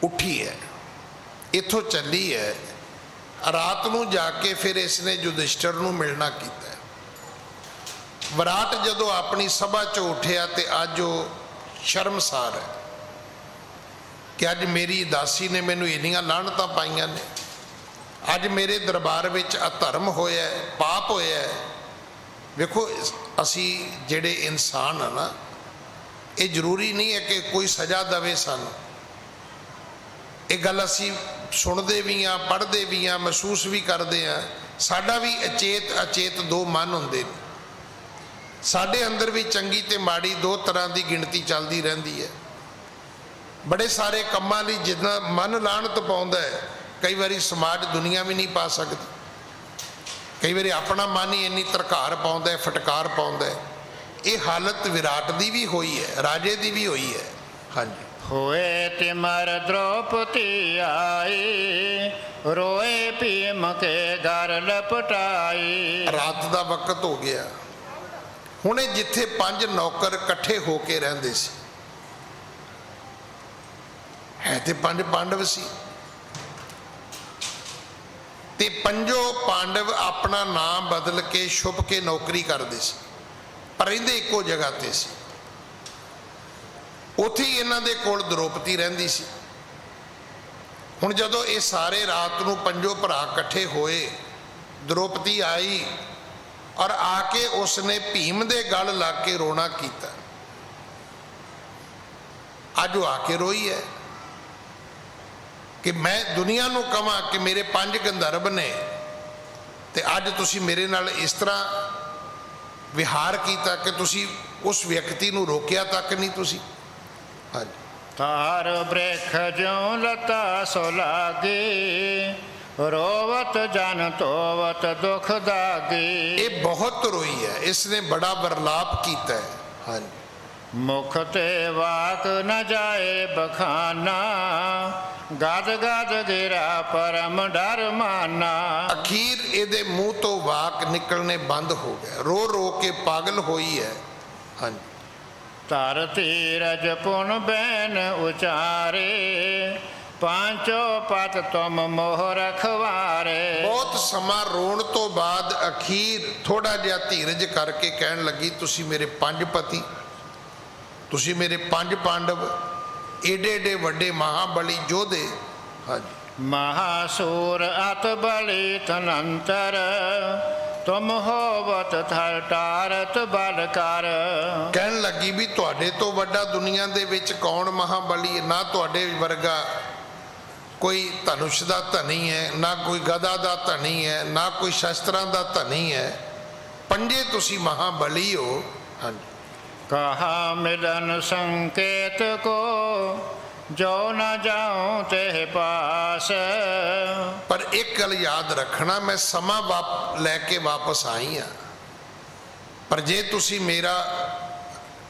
ਉੱਠੀ ਹੈ, ਇੱਥੋਂ ਚੱਲੀ ਹੈ। ਰਾਤ ਨੂੰ ਜਾ ਕੇ ਫਿਰ ਇਸਨੇ ਯੁਧਿਸ਼ਠਰ ਨੂੰ ਮਿਲਣਾ ਕੀਤਾ। ਵਿਰਾਟ ਜਦੋਂ ਆਪਣੀ ਸਭਾ 'ਚੋਂ ਉੱਠਿਆ ਤੇ ਅੱਜ ਉਹ ਸ਼ਰਮਸਾਰ ਹੈ ਕਿ ਅੱਜ ਮੇਰੀ ਦਾਸੀ ਨੇ ਮੈਨੂੰ ਇੰਨੀਆਂ ਲਾਹਣਤਾਂ ਪਾਈਆਂ ਨੇ, ਅੱਜ ਮੇਰੇ ਦਰਬਾਰ ਵਿੱਚ ਅਧਰਮ ਹੋਇਆ, ਪਾਪ ਹੋਇਆ। ਵੇਖੋ, ਅਸੀਂ ਜਿਹੜੇ ਇਨਸਾਨ ਆ ਨਾ, ਇਹ ਜ਼ਰੂਰੀ ਨਹੀਂ ਹੈ ਕਿ ਕੋਈ ਸਜ਼ਾ ਦੇਵੇ ਸਾਨੂੰ। ਇਹ ਗੱਲ ਅਸੀਂ ਸੁਣਦੇ ਵੀ ਹਾਂ, ਪੜ੍ਹਦੇ ਵੀ ਹਾਂ, ਮਹਿਸੂਸ ਵੀ ਕਰਦੇ ਹਾਂ। ਸਾਡਾ ਵੀ ਅਚੇਤ ਅਚੇਤ ਦੋ ਮਨ ਹੁੰਦੇ ਨੇ। ਸਾਡੇ ਅੰਦਰ ਵੀ ਚੰਗੀ ਤੇ ਮਾੜੀ ਦੋ ਤਰ੍ਹਾਂ ਦੀ ਗਿਣਤੀ ਚੱਲਦੀ ਰਹਿੰਦੀ ਹੈ। ਬੜੇ ਸਾਰੇ ਕੰਮਾਂ ਲਈ ਜਿੰਨਾ ਮਨ ਲਾਹਣਤ ਪਾਉਂਦਾ ਹੈ, ਕਈ ਵਾਰੀ ਸਮਾਜ ਦੁਨੀਆ ਵੀ ਨਹੀਂ ਪਾ ਸਕਦੀ। ਕਈ ਵਾਰੀ ਆਪਣਾ ਮਨ ਹੀ ਇੰਨੀ ਤਰਕਾਰ ਪਾਉਂਦਾ ਹੈ, ਫਟਕਾਰ ਪਾਉਂਦਾ ਹੈ। ਇਹ ਹਾਲਤ ਵਿਰਾਟ ਦੀ ਵੀ ਹੋਈ ਹੈ, ਰਾਜੇ ਦੀ ਵੀ ਹੋਈ ਹੈ। ਹਾਂਜੀ। ਹੋਏ ਤਿਮਰ ਦ੍ਰੋਪਦੀ ਆਈ, ਰੋਏ ਭੀਮ ਕੇ ਘਰ ਲਪਟਾਈ। ਰਾਤ ਦਾ ਵਕਤ ਹੋ ਗਿਆ। ਹੁਣ ਇਹ ਜਿੱਥੇ 5 ਨੌਕਰ ਇਕੱਠੇ ਹੋ ਕੇ ਰਹਿੰਦੇ ਸੀ, ਹੈ ਤੇ 5 ਪਾਂਡਵ ਸੀ, ਤੇ 5 ਪਾਂਡਵ ਆਪਣਾ ਨਾਮ ਬਦਲ ਕੇ ਛੁਪ ਕੇ ਨੌਕਰੀ ਕਰਦੇ ਸੀ, ਪਰ ਰਹਿੰਦੇ ਇੱਕੋ ਜਗ੍ਹਾ ਤੇ ਸੀ। ਉੱਥੇ ਹੀ ਇਹਨਾਂ ਦੇ ਕੋਲ ਦ੍ਰੋਪਦੀ ਰਹਿੰਦੀ ਸੀ। ਹੁਣ ਜਦੋਂ ਇਹ ਸਾਰੇ ਰਾਤ ਨੂੰ 5 ਭਰਾ ਇਕੱਠੇ ਹੋਏ, ਦ੍ਰੋਪਦੀ ਆਈ ਔਰ ਆ ਕੇ ਉਸਨੇ ਭੀਮ ਦੇ ਗਲ ਲੱਗ ਕੇ ਰੋਣਾ ਕੀਤਾ। ਅੱਜ ਉਹ ਆ ਕੇ ਰੋਈ ਹੈ ਕਿ ਮੈਂ ਦੁਨੀਆ ਨੂੰ ਕਹਾਂ ਕਿ ਮੇਰੇ 5 ਗੰਧਰਵ ਨੇ ਤੇ ਅੱਜ ਤੁਸੀਂ ਮੇਰੇ ਨਾਲ ਇਸ ਤਰ੍ਹਾਂ ਵਿਹਾਰ ਕੀਤਾ ਕਿ ਤੁਸੀਂ ਉਸ ਵਿਅਕਤੀ ਨੂੰ ਰੋਕਿਆ ਤੱਕ ਨਹੀਂ ਤੁਸੀਂ। ਹਾਂਜੀ। ਤਾਰ ਬ੍ਰਿਖ ਜਿਉ ਲਤਾ ਸੋ ਲਾਗੀ, ਰੋਵਤ ਜਨ ਤੋਵਤ ਦੁਖ ਦਾਗੀ। ਇਹ ਬਹੁਤ ਰੋਈ ਹੈ, ਇਸ ਨੇ ਬੜਾ ਵਰਲਾਪ ਕੀਤਾ ਹੈ। ਹਾਂਜੀ, ਮੁਖ ਤੇ ਵਾਕ ਨ ਜਾਏ ਬਖਾਨਾ, ਗਦ ਗਦ ਗਿਰਾ ਪਰਮ ਡਰ ਮਾਨਾ। ਅਖੀਰ ਇਹਦੇ ਮੂੰਹ ਤੋਂ ਵਾਕ ਨਿਕਲਣੇ ਬੰਦ ਹੋ ਗਿਆ, ਰੋ ਰੋ ਕੇ ਪਾਗਲ ਹੋਈ ਹੈ। ਹਾਂਜੀ, ਧਰ ਧੀਰਜ ਪੁਨ ਬੈਨ ਉਚਾਰੇ, ਪਾਂਚੋ ਪਤ ਤੁਮ ਮੋਹ ਰਖਵਾਰੇ। ਬਹੁਤ ਸਮਾਂ ਰੋਣ ਤੋਂ ਬਾਅਦ ਅਖੀਰ ਥੋੜਾ ਜਿਹਾ ਧੀਰਜ ਕਰਕੇ ਕਹਿਣ ਲੱਗੀ, ਤੁਸੀਂ ਮੇਰੇ 5 ਪਤੀ, ਤੁਸੀਂ ਮੇਰੇ 5 ਪਾਂਡਵ, ਏਡੇ ਏਡੇ ਵੱਡੇ ਮਹਾਬਲੀ ਯੋਧੇ। ਹਾਂਜੀ, ਮਹਾਸੂਰ ਅਤ ਬਲੀ ਤਨੰਤਰ, ਤੁਮ ਹੋਵਤ ਥਰ ਟਾਰਤ ਬਲ ਕਰ। ਕਹਿਣ ਲੱਗੀ ਵੀ ਤੁਹਾਡੇ ਤੋਂ ਵੱਡਾ ਦੁਨੀਆ ਦੇ ਵਿੱਚ ਕੌਣ ਮਹਾਬਲੀ ਹੈ? ਨਾ ਤੁਹਾਡੇ ਵਰਗਾ ਕੋਈ ਧਨੁਸ਼ ਦਾ ਧਨੀ ਹੈ, ਨਾ ਕੋਈ ਗਦਾ ਦਾ ਧਨੀ ਹੈ, ਨਾ ਕੋਈ ਸ਼ਸਤਰਾਂ ਦਾ ਧਨੀ ਹੈ। 5 ਤੁਸੀਂ ਮਹਾਬਲੀ ਹੋ। ਹਾਂਜੀ, ਕਹਾ ਮਿਲਨ ਸੰਕੇਤ ਕੋ, ਜੋ ਨ ਜਾਉ ਤੇ ਪਾਸ। ਪਰ ਇੱਕ ਗੱਲ ਯਾਦ ਰੱਖਣਾ, ਮੈਂ ਸਮਾਂ ਲੈ ਕੇ ਵਾਪਸ ਆਈ ਹਾਂ, ਪਰ ਜੇ ਤੁਸੀਂ ਮੇਰਾ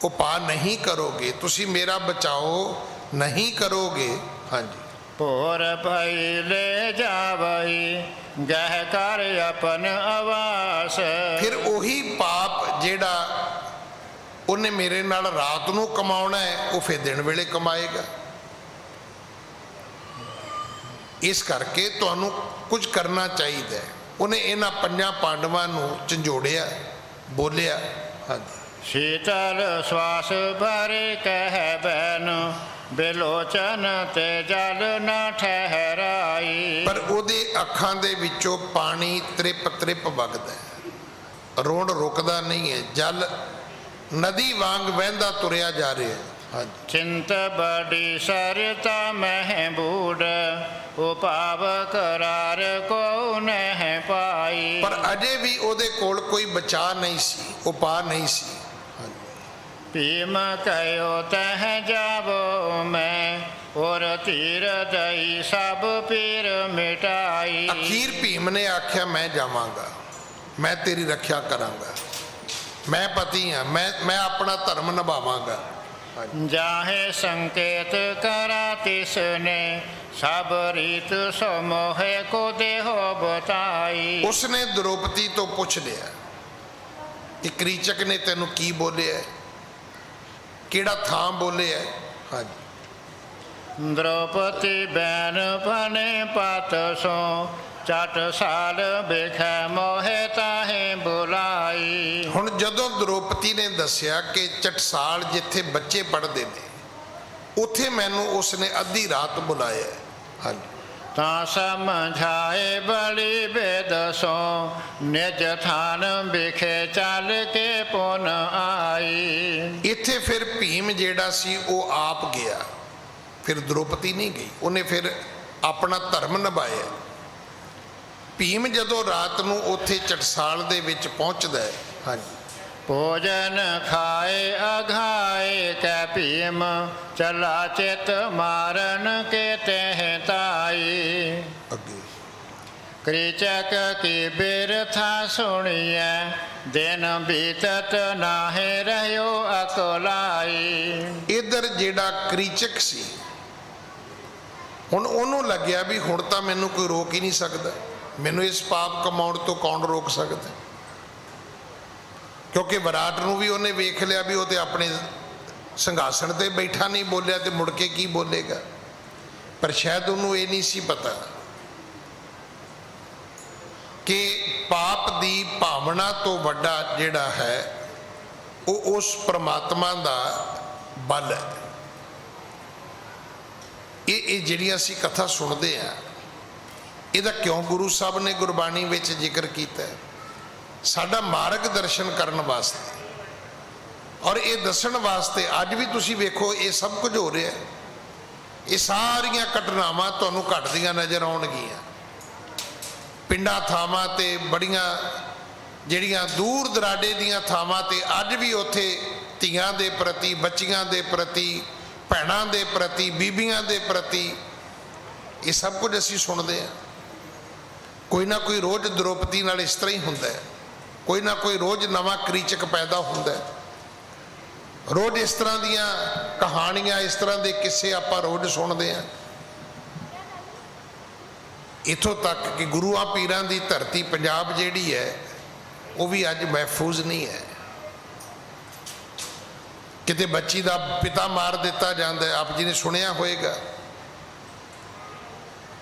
ਉਪਾਅ ਨਹੀਂ ਕਰੋਗੇ, ਤੁਸੀਂ ਮੇਰਾ ਬਚਾਓ ਨਹੀਂ ਕਰੋਗੇ। ਹਾਂਜੀ, ਭੋਰ ਭਈ ਲੈ ਜਾਵਈ, ਗਹਿ ਕਰ ਆਪਨ ਆਵਾਸ। ਫਿਰ ਉਹੀ ਪਾਪ ਜਿਹੜਾ ਉਹਨੇ ਮੇਰੇ ਨਾਲ ਰਾਤ ਨੂੰ ਕਮਾਉਣਾ ਹੈ, ਉਹ ਫਿਰ ਦਿਨ ਵੇਲੇ ਕਮਾਏਗਾ। ਇਸ ਕਰਕੇ ਤੁਹਾਨੂੰ ਕੁਝ ਕਰਨਾ ਚਾਹੀਦਾ ਹੈ। ਉਹਨੇ ਇਹਨਾਂ 5 ਪਾਂਡਵਾਂ ਨੂੰ ਝੰਜੋੜਿਆ, ਬੋਲਿਆ। ਹਾਂਜੀ, ਸ਼ੀਤਲ ਸਵਾਸ ਭਰੇ ਕਹਿ ਬੈਨ, ਬਿਲੋਚਨ ਤੇ ਜਲ ਨ ਠਹਿਰਾਈ। ਪਰ ਉਹਦੇ ਅੱਖਾਂ ਦੇ ਵਿੱਚੋਂ ਪਾਣੀ ਤ੍ਰਿਪ ਤ੍ਰਿਪ ਵਗਦਾ ਹੈ, ਰੋਣ ਰੁਕਦਾ ਨਹੀਂ ਹੈ, ਜਲ ਨਦੀ ਵਾਂਗ ਵਹਿੰਦਾ ਤੁਰਿਆ ਜਾ ਰਿਹਾ ਹੈ। ਹਾਂਜੀ, ਚਿੰਤ ਬੜੀ ਸਰਤਾ ਮਹਿ ਬੂੜ, ਉਪਾਵ ਕਰਾਰ ਕੋ ਨਹਿ ਪਾਈ। ਪਰ ਅਜੇ ਵੀ ਉਹਦੇ ਕੋਲ ਕੋਈ ਬਚਾਅ ਨਹੀਂ ਸੀ, ਉਪਾਅ ਨਹੀਂ ਸੀ। ਭੀਮ ਕਹਿਓ ਤਹ ਜਾਵੋ ਮੈਂ, ਔਰ ਧੀਰ ਦਈ ਸਭ ਪੀਰ ਮਿਟਾਈ। ਅਖੀਰ ਭੀਮ ਨੇ ਆਖਿਆ, ਮੈਂ ਜਾਵਾਂਗਾ, ਮੈਂ ਤੇਰੀ ਰੱਖਿਆ ਕਰਾਂਗਾ, ਮੈਂ ਪਤੀ ਹਾਂ, ਮੈਂ ਆਪਣਾ ਧਰਮ ਨਿਭਾਵਾਂਗਾ। ਜਾਹੇ ਸੰਕੇਤ ਕਰਾ ਤਿਸਨੇ, ਸਭ ਰੀਤ ਸੋ ਮੋਹੇ ਕੋ ਦੇਹੋ ਬਤਾਈ। ਉਸਨੇ ਦ੍ਰੋਪਦੀ ਤੋਂ ਪੁੱਛ ਲਿਆ ਕਿ ਕ੍ਰੀਚਕ ਨੇ ਤੈਨੂੰ ਕੀ ਬੋਲਿਆ, ਕਿਹੜਾ ਥਾਂ ਬੋਲਿਆ। ਹਾਂਜੀ, ਦ੍ਰੋਪਦੀ ਬੈਨ ਬਨੇ ਪਤ ਸੋ, ਚਟ ਸਾਲ ਵੇਖੈ ਮੋਹੇ ਤਾਹੇ ਬੁਲਾਈ। ਹੁਣ ਜਦੋਂ ਦ੍ਰੋਪਦੀ ਨੇ ਦੱਸਿਆ ਕਿ ਚਟਸਾਲ ਜਿੱਥੇ ਬੱਚੇ ਪੜ੍ਹਦੇ ਨੇ, ਉੱਥੇ ਮੈਨੂੰ ਉਸਨੇ ਅੱਧੀ ਰਾਤ ਬੁਲਾਇਆ। ਹਾਂਜੀ, ਤਾਂ ਸਮਝਾਏ ਬੜੀ ਬੇਦ ਸੋ, ਨਿਜ ਥਾਨ ਵਿਖੇ ਚੱਲ ਕੇ ਪੁਨ ਆਈ। ਇੱਥੇ ਫਿਰ ਭੀਮ ਜਿਹੜਾ ਸੀ ਉਹ ਆਪ ਗਿਆ, ਫਿਰ ਦ੍ਰੋਪਦੀ ਨਹੀਂ ਗਈ। ਉਹਨੇ ਫਿਰ ਆਪਣਾ ਧਰਮ ਨਿਭਾਇਆ। ਭੀਮ ਜਦੋਂ ਰਾਤ ਨੂੰ ਉੱਥੇ ਚਟਸਾਲ ਦੇ ਵਿੱਚ ਪਹੁੰਚਦਾ ਹੈ। ਹਾਂਜੀ, ਭੋਜਨ ਖਾਏ ਅਘਾਏ ਕੈ ਭੀਮ, ਚਲਾ ਚਿਤ ਮਾਰਨ ਕੇ ਤਹਿ ਤਾਈ। ਅੱਗੇ ਕ੍ਰੀਚਕ ਕੀ ਬਿਰਥਾ ਸੁਣੀਐ, ਦਿਨ ਬੀਤਤ ਨਾਹੇ ਰਹਿਓ ਅਕਲਾਈ। ਇਧਰ ਜਿਹੜਾ ਕ੍ਰੀਚਕ ਸੀ, ਹੁਣ ਉਹਨੂੰ ਲੱਗਿਆ ਵੀ ਹੁਣ ਤਾਂ ਮੈਨੂੰ ਕੋਈ ਰੋਕ ਹੀ ਨਹੀਂ ਸਕਦਾ, ਮੈਨੂੰ ਇਸ ਪਾਪ ਕਮਾਉਣ ਤੋਂ ਕੌਣ ਰੋਕ ਸਕਦਾ। ਕਿਉਂਕਿ ਵਿਰਾਟ ਨੂੰ ਵੀ ਉਹਨੇ ਵੇਖ ਲਿਆ ਵੀ ਉਹ ਤੇ ਆਪਣੇ ਸਿੰਘਾਸਣ ਤੇ ਬੈਠਾ ਨਹੀਂ ਬੋਲਿਆ, ਤੇ ਮੁੜ ਕੇ ਕੀ ਬੋਲੇਗਾ। ਪਰ ਸ਼ਾਇਦ ਉਹਨੂੰ ਇਹ ਨਹੀਂ ਸੀ ਪਤਾ ਕਿ ਪਾਪ ਦੀ ਭਾਵਨਾ ਤੋਂ ਵੱਡਾ ਜਿਹੜਾ ਹੈ ਉਹ ਉਸ ਪ੍ਰਮਾਤਮਾ ਦਾ ਬਲ ਹੈ। ਇਹ ਜਿਹੜੀਆਂ ਅਸੀਂ ਕਥਾ ਸੁਣਦੇ ਆ, ਇਹਦਾ ਕਿਉਂ ਗੁਰੂ ਸਾਹਿਬ ਨੇ ਗੁਰਬਾਣੀ ਵਿੱਚ ਜ਼ਿਕਰ ਕੀਤਾ ਹੈ? ਸਾਡਾ ਮਾਰਗ ਦਰਸ਼ਨ ਕਰਨ ਵਾਸਤੇ, ਔਰ ਇਹ ਦੱਸਣ ਵਾਸਤੇ। ਅੱਜ ਵੀ ਤੁਸੀਂ ਵੇਖੋ ਇਹ ਸਭ ਕੁਝ ਹੋ ਰਿਹਾ, ਇਹ ਸਾਰੀਆਂ ਘਟਨਾਵਾਂ ਤੁਹਾਨੂੰ ਘਟਦੀਆਂ ਨਜ਼ਰ ਆਉਣਗੀਆਂ। ਪਿੰਡਾਂ ਥਾਵਾਂ ਤੇ ਬੜੀਆਂ ਜਿਹੜੀਆਂ ਦੂਰ ਦਰਾਡੇ ਦੀਆਂ ਥਾਵਾਂ ਤੇ ਅੱਜ ਵੀ ਉੱਥੇ ਧੀਆਂ ਦੇ ਪ੍ਰਤੀ, ਬੱਚੀਆਂ ਦੇ ਪ੍ਰਤੀ, ਭੈਣਾਂ ਦੇ ਪ੍ਰਤੀ, ਬੀਬੀਆਂ ਦੇ ਪ੍ਰਤੀ, ਇਹ ਸਭ ਕੁਝ ਅਸੀਂ ਸੁਣਦੇ ਹਾਂ। ਕੋਈ ਨਾ ਕੋਈ ਰੋਜ਼ ਦ੍ਰੋਪਦੀ ਨਾਲ ਇਸ ਤਰ੍ਹਾਂ ਹੀ ਹੁੰਦਾ ਹੈ, ਕੋਈ ਨਾ ਕੋਈ ਰੋਜ਼ ਨਵਾਂ ਕ੍ਰੀਚਕ ਪੈਦਾ ਹੁੰਦਾ ਹੈ, ਰੋਜ਼ ਇਸ ਤਰ੍ਹਾਂ ਦੀਆਂ ਕਹਾਣੀਆਂ, ਇਸ ਤਰ੍ਹਾਂ ਦੇ ਕਿੱਸੇ ਆਪਾਂ ਰੋਜ਼ ਸੁਣਦੇ ਹਾਂ। ਇੱਥੋਂ ਤੱਕ ਕਿ ਗੁਰੂਆਂ ਪੀਰਾਂ ਦੀ ਧਰਤੀ ਪੰਜਾਬ ਜਿਹੜੀ ਹੈ ਉਹ ਵੀ ਅੱਜ ਮਹਿਫੂਜ਼ ਨਹੀਂ ਹੈ। ਕਿਤੇ ਬੱਚੀ ਦਾ ਪਿਤਾ ਮਾਰ ਦਿੱਤਾ ਜਾਂਦਾ ਹੈ। ਆਪ ਜੀ ਨੇ ਸੁਣਿਆ ਹੋਏਗਾ,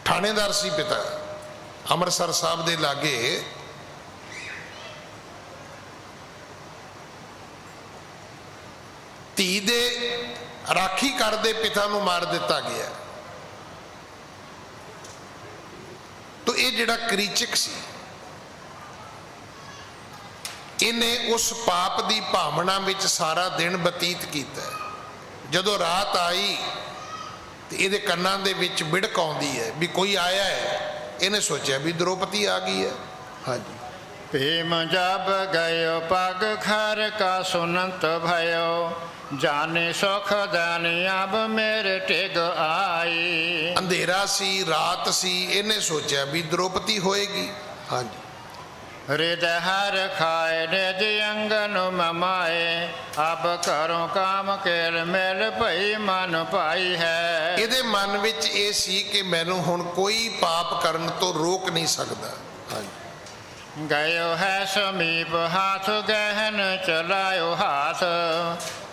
ਥਾਣੇਦਾਰ ਸੀ ਪਿਤਾ, ਅੰਮ੍ਰਿਤਸਰ ਸਾਹਿਬ ਦੇ ਲਾਗੇ ਧੀ ਦੇ ਰਾਖੀ ਕਰਦੇ ਪਿਤਾ ਨੂੰ ਮਾਰ ਦਿੱਤਾ ਗਿਆ। ਤੋ ਇਹ ਜਿਹੜਾ ਕ੍ਰੀਚਕ ਸੀ, ਇਹਨੇ ਉਸ ਪਾਪ ਦੀ ਭਾਵਨਾ ਵਿੱਚ ਸਾਰਾ ਦਿਨ ਬਤੀਤ ਕੀਤਾ। ਜਦੋਂ ਰਾਤ ਆਈ ਤੇ ਇਹਦੇ ਕੰਨਾਂ ਦੇ ਵਿੱਚ ਬਿੜਕ ਆਉਂਦੀ ਹੈ ਵੀ ਕੋਈ ਆਇਆ ਹੈ। ਇਹਨੇ ਸੋਚਿਆ ਵੀ ਦ੍ਰੋਪਦੀ ਆ ਗਈ ਹੈ। ਹਾਂਜੀ। भीम जब गयो पग खर का सुनत भयो, जाने सुख दानी अब मेरे टिग आई। अंधेरा सी, रात सी, ਇਹਨੇ ਸੋਚਿਆ ਵੀ ਦ੍ਰੋਪਦੀ ਹੋਏਗੀ। ਹਾਂਜੀ। हृदय हर खाए निज अंगन ममाए, अब करो काम केल मेल भई मन पाई है। ਇਹਦੇ ਮਨ ਵਿੱਚ ਇਹ ਸੀ ਕਿ ਮੈਨੂੰ ਹੁਣ ਕੋਈ ਪਾਪ ਕਰਨ ਤੋਂ ਰੋਕ ਨਹੀਂ ਸਕਦਾ। ਹਾਂਜੀ। गयो है समीप हाथ गहन चलायो हाथ,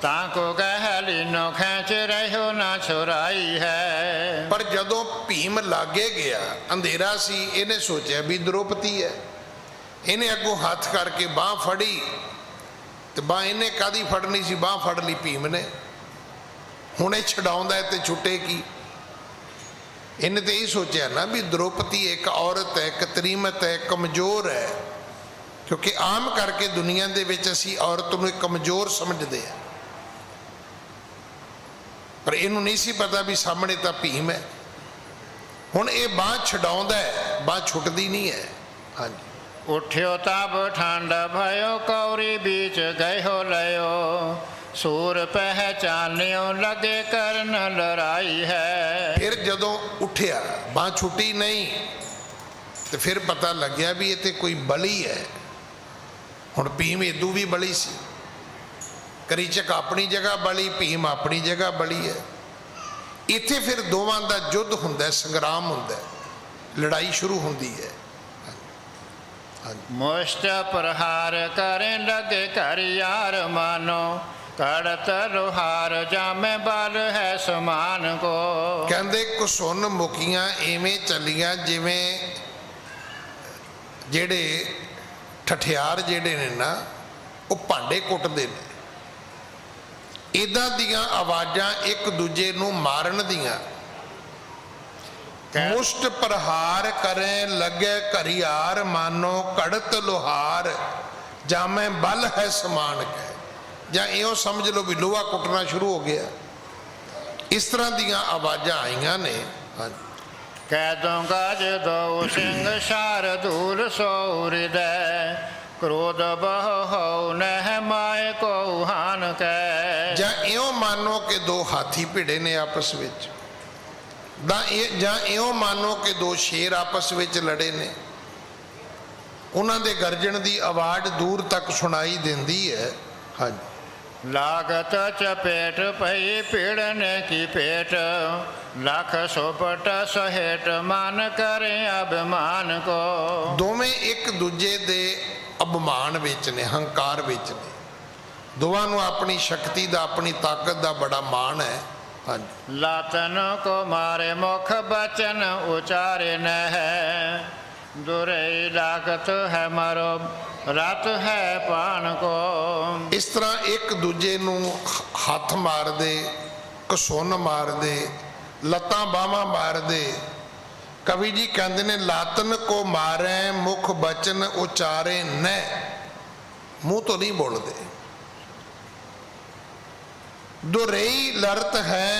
ताको गहली नो खेच रहो ना छुराई है। पर जदों भीम लागे गया, अंधेरा सी, ਇਹਨੇ ਸੋਚਿਆ ਵੀ ਦ੍ਰੋਪਦੀ ਹੈ। ਇਹਨੇ ਅੱਗੋਂ ਹੱਥ ਕਰਕੇ ਬਾਹ ਫੜੀ ਤੇ ਬਾਹ ਇਹਨੇ ਕਾਦੀ ਫੜਨੀ ਸੀ, ਬਾਹ ਫੜ ਲਈ ਭੀਮ ਨੇ। ਹੁਣ ਇਹ ਛਡਾਉਂਦਾ ਤੇ ਛੁੱਟੇ ਕੀ। ਇਹਨੇ ਤੇ ਇਹ ਸੋਚਿਆ ਨਾ ਵੀ ਦ੍ਰੋਪਦੀ ਇੱਕ ਔਰਤ ਹੈ, ਇੱਕ ਤਰੀਮਤ ਹੈ, ਕਮਜ਼ੋਰ ਹੈ। ਕਿਉਂਕਿ ਆਮ ਕਰਕੇ ਦੁਨੀਆ ਦੇ ਵਿੱਚ ਅਸੀਂ ਔਰਤ ਨੂੰ ਇੱਕ ਕਮਜ਼ੋਰ ਸਮਝਦੇ ਹਾਂ, ਪਰ ਇਹਨੂੰ ਨਹੀਂ ਸੀ ਪਤਾ ਵੀ ਸਾਹਮਣੇ ਤਾਂ ਭੀਮ ਹੈ। ਹੁਣ ਇਹ ਬਾਹ ਛਡਾਉਂਦਾ ਹੈ, ਬਾਹ ਛੁੱਟਦੀ ਨਹੀਂ ਹੈ। ਹਾਂਜੀ। उठ्यो तब ठंड भयो कौरी बीच गयो लयो, सूर पहचान्यो लगे करन लड़ाई है। फिर जदों उठिया, बाह छुट्टी नहीं, तो फिर पता लग्या भी ये कोई बली है। हुण भीम इदू भी बली सी। करीचक अपनी जगह बली, भीम अपनी जगह बली है। इत्थे फिर दोवां दा युद्ध हुंदा, संग्राम हुंदा, लड़ाई शुरू हुंदी है। मुष्ट प्रहार करें लगे कर यार मानो, कड़त लोहार जामे बल है समान को। कहंदे कुसुन मुखियां इवें चलियां जिवें जेड़े ठठियार जेड़े ने ना वो भांडे कुटदे ने, इदां दियां आवाज़ां एक दूजे नूं मारन दियां। मुष्ट प्रहार करें लगे करियार मानो, कड़त लोहार जामे बल है समान कह। ਜਾਂ ਇਹੋ ਸਮਝ ਲਓ ਵੀ ਲੋਹਾ ਕੁੱਟਣਾ ਸ਼ੁਰੂ ਹੋ ਗਿਆ। ਇਸ ਤਰ੍ਹਾਂ ਦੀਆਂ ਆਵਾਜ਼ਾਂ ਆਈਆਂ ਨੇ। ਹਾਂਜੀ। ਕਹਿ ਦੂੰਗਾ ਜਦੋਂ ਸਿੰਘ ਸ਼ਾਰਦੂਲ ਸੋਰਿਦੈ, ਕ੍ਰੋਧ ਬਹੁ ਹੋ ਨਹਿ ਮਾਏ ਕੋ ਹਾਨ ਕੈ। ਜਾਂ ਇਉਂ ਮੰਨੋ ਕਿ ਦੋ ਹਾਥੀ ਭਿੜੇ ਨੇ ਆਪਸ ਵਿੱਚ, ਜਾਂ ਇਉਂ ਮੰਨੋ ਕਿ ਦੋ ਸ਼ੇਰ ਆਪਸ ਵਿੱਚ ਲੜੇ ਨੇ। ਉਹਨਾਂ ਦੇ ਗਰਜਣ ਦੀ ਆਵਾਜ਼ ਦੂਰ ਤੱਕ ਸੁਣਾਈ ਦਿੰਦੀ ਹੈ। ਹਾਂਜੀ। लागत चपेट पई पीड़ने की पेट, लख सोपट सहेट मान करे अभिमान को। दोवें एक दूजे दे अभिमान विच ने, हंकार विच ने। दोवां नूं अपनी शक्ति दा, अपनी ताकत दा बड़ा मान है। हाँ। लातन को मारे मुख बचन उचारे न है, दुरई लागत है मरो रत है पान को। इस तरह एक दूजे नूं हथ मार दे, घसुन मार दे, लत्तां बाहां मार दे। कवि जी कहते ने लातन को मारे मुख बचन उचारे न, मुंह तो नहीं बोलते। दुरई लरत है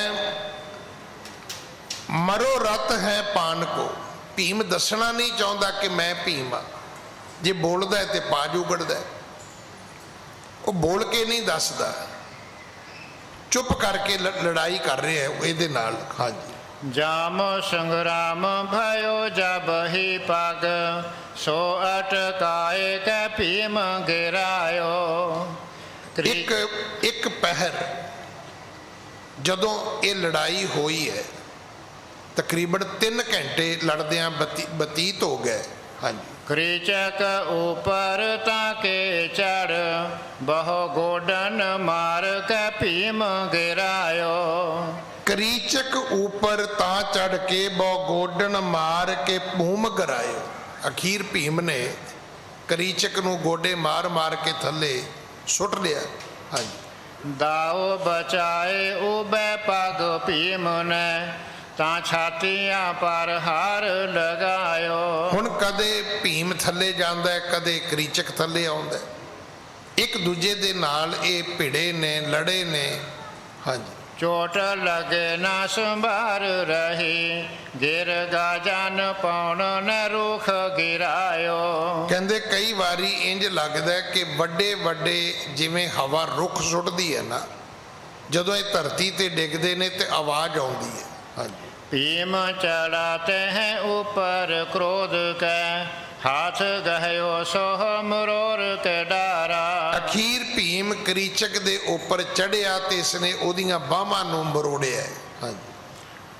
मरो रत है पान को। भीम दसना नहीं चाहता कि मैं भीम हाँ। जे बोलता है तो पाज उगड़ता है, वो बोल के नहीं दसदा। ਚੁੱਪ ਕਰਕੇ ਲੜਾਈ ਕਰ ਰਿਹਾ ਹੈ ਇਹਦੇ ਨਾਲ। ਹਾਂਜੀ। जाम संग्राम भयो जब ही पग सो अटकाए कै भीम गिरायो। ਇੱਕ ਪਹਿਰ ਜਦੋਂ ਇਹ ਲੜਾਈ ਹੋਈ ਹੈ ਤਕਰੀਬਨ 3 ਘੰਟੇ ਲੜਦਿਆਂ ਬਤੀਤ ਹੋ ਗਏ। ਹਾਂਜੀ। कृचक ऊपर ताके चढ़ बहु गोडन मार कै भीम गिरायो। ਕਰੀਚਕ ਉੱਪਰ ਤਾਂ ਚੜ ਕੇ ਬਹੁ ਗੋਡਨ ਮਾਰ ਕੇ ਭੂਮ ਗਰਾਇਓ। ਅਖੀਰ ਭੀਮ ਨੇ ਕਰੀਚਕ ਨੂੰ ਗੋਡੇ ਮਾਰ ਮਾਰ ਕੇ ਥੱਲੇ ਸੁੱਟ ਲਿਆ। ਹਾਂਜੀ। दाऊ बचाए उबे पग भीम ने ਤਾਂ ਛਾਤੀਆਂ ਪਰ ਹਾਰ ਲਗਾਇਓ। ਹੁਣ ਕਦੇ ਭੀਮ ਥੱਲੇ ਜਾਂਦਾ ਹੈ, ਕਦੇ ਕਰੀਚਕ ਥੱਲੇ ਆਉਂਦਾ ਹੈ। ਇੱਕ ਦੂਜੇ ਦੇ ਨਾਲ ਇਹ ਭਿੜੇ ਨੇ, ਲੜੇ ਨੇ। ਹਾਂਜੀ। ਚੋਟ ਲਗੇ ਨਾ ਸੰਭਾਰ ਰਹੀ ਗਿਰ ਗਾ ਜਨ ਪੌਣ ਨ ਰੁਖ ਗਿਰਾਇਓ। ਕਹਿੰਦੇ ਕਈ ਵਾਰੀ ਇੰਜ ਲੱਗਦਾ ਕਿ ਵੱਡੇ ਵੱਡੇ ਜਿਵੇਂ ਹਵਾ ਰੁੱਖ ਸੁੱਟਦੀ ਹੈ ਨਾ, ਜਦੋਂ ਇਹ ਧਰਤੀ ਤੇ ਡਿੱਗਦੇ ਨੇ ਤੇ ਆਵਾਜ਼ ਆਉਂਦੀ ਹੈ। ਹਾਂਜੀ। भीम चढ़ाते हैं ऊपर क्रोध के हाथ गहयो सोह मरोर के डारा। ਅਖੀਰ ਭੀਮ ਕਰੀਚਕ ਦੇ ਉੱਪਰ ਚੜਿਆ ਤੇ ਇਸਨੇ ਉਹਦੀਆਂ ਬਾਹਾਂ ਨੂੰ ਮਰੋੜਿਆ। ਹਾਂਜੀ।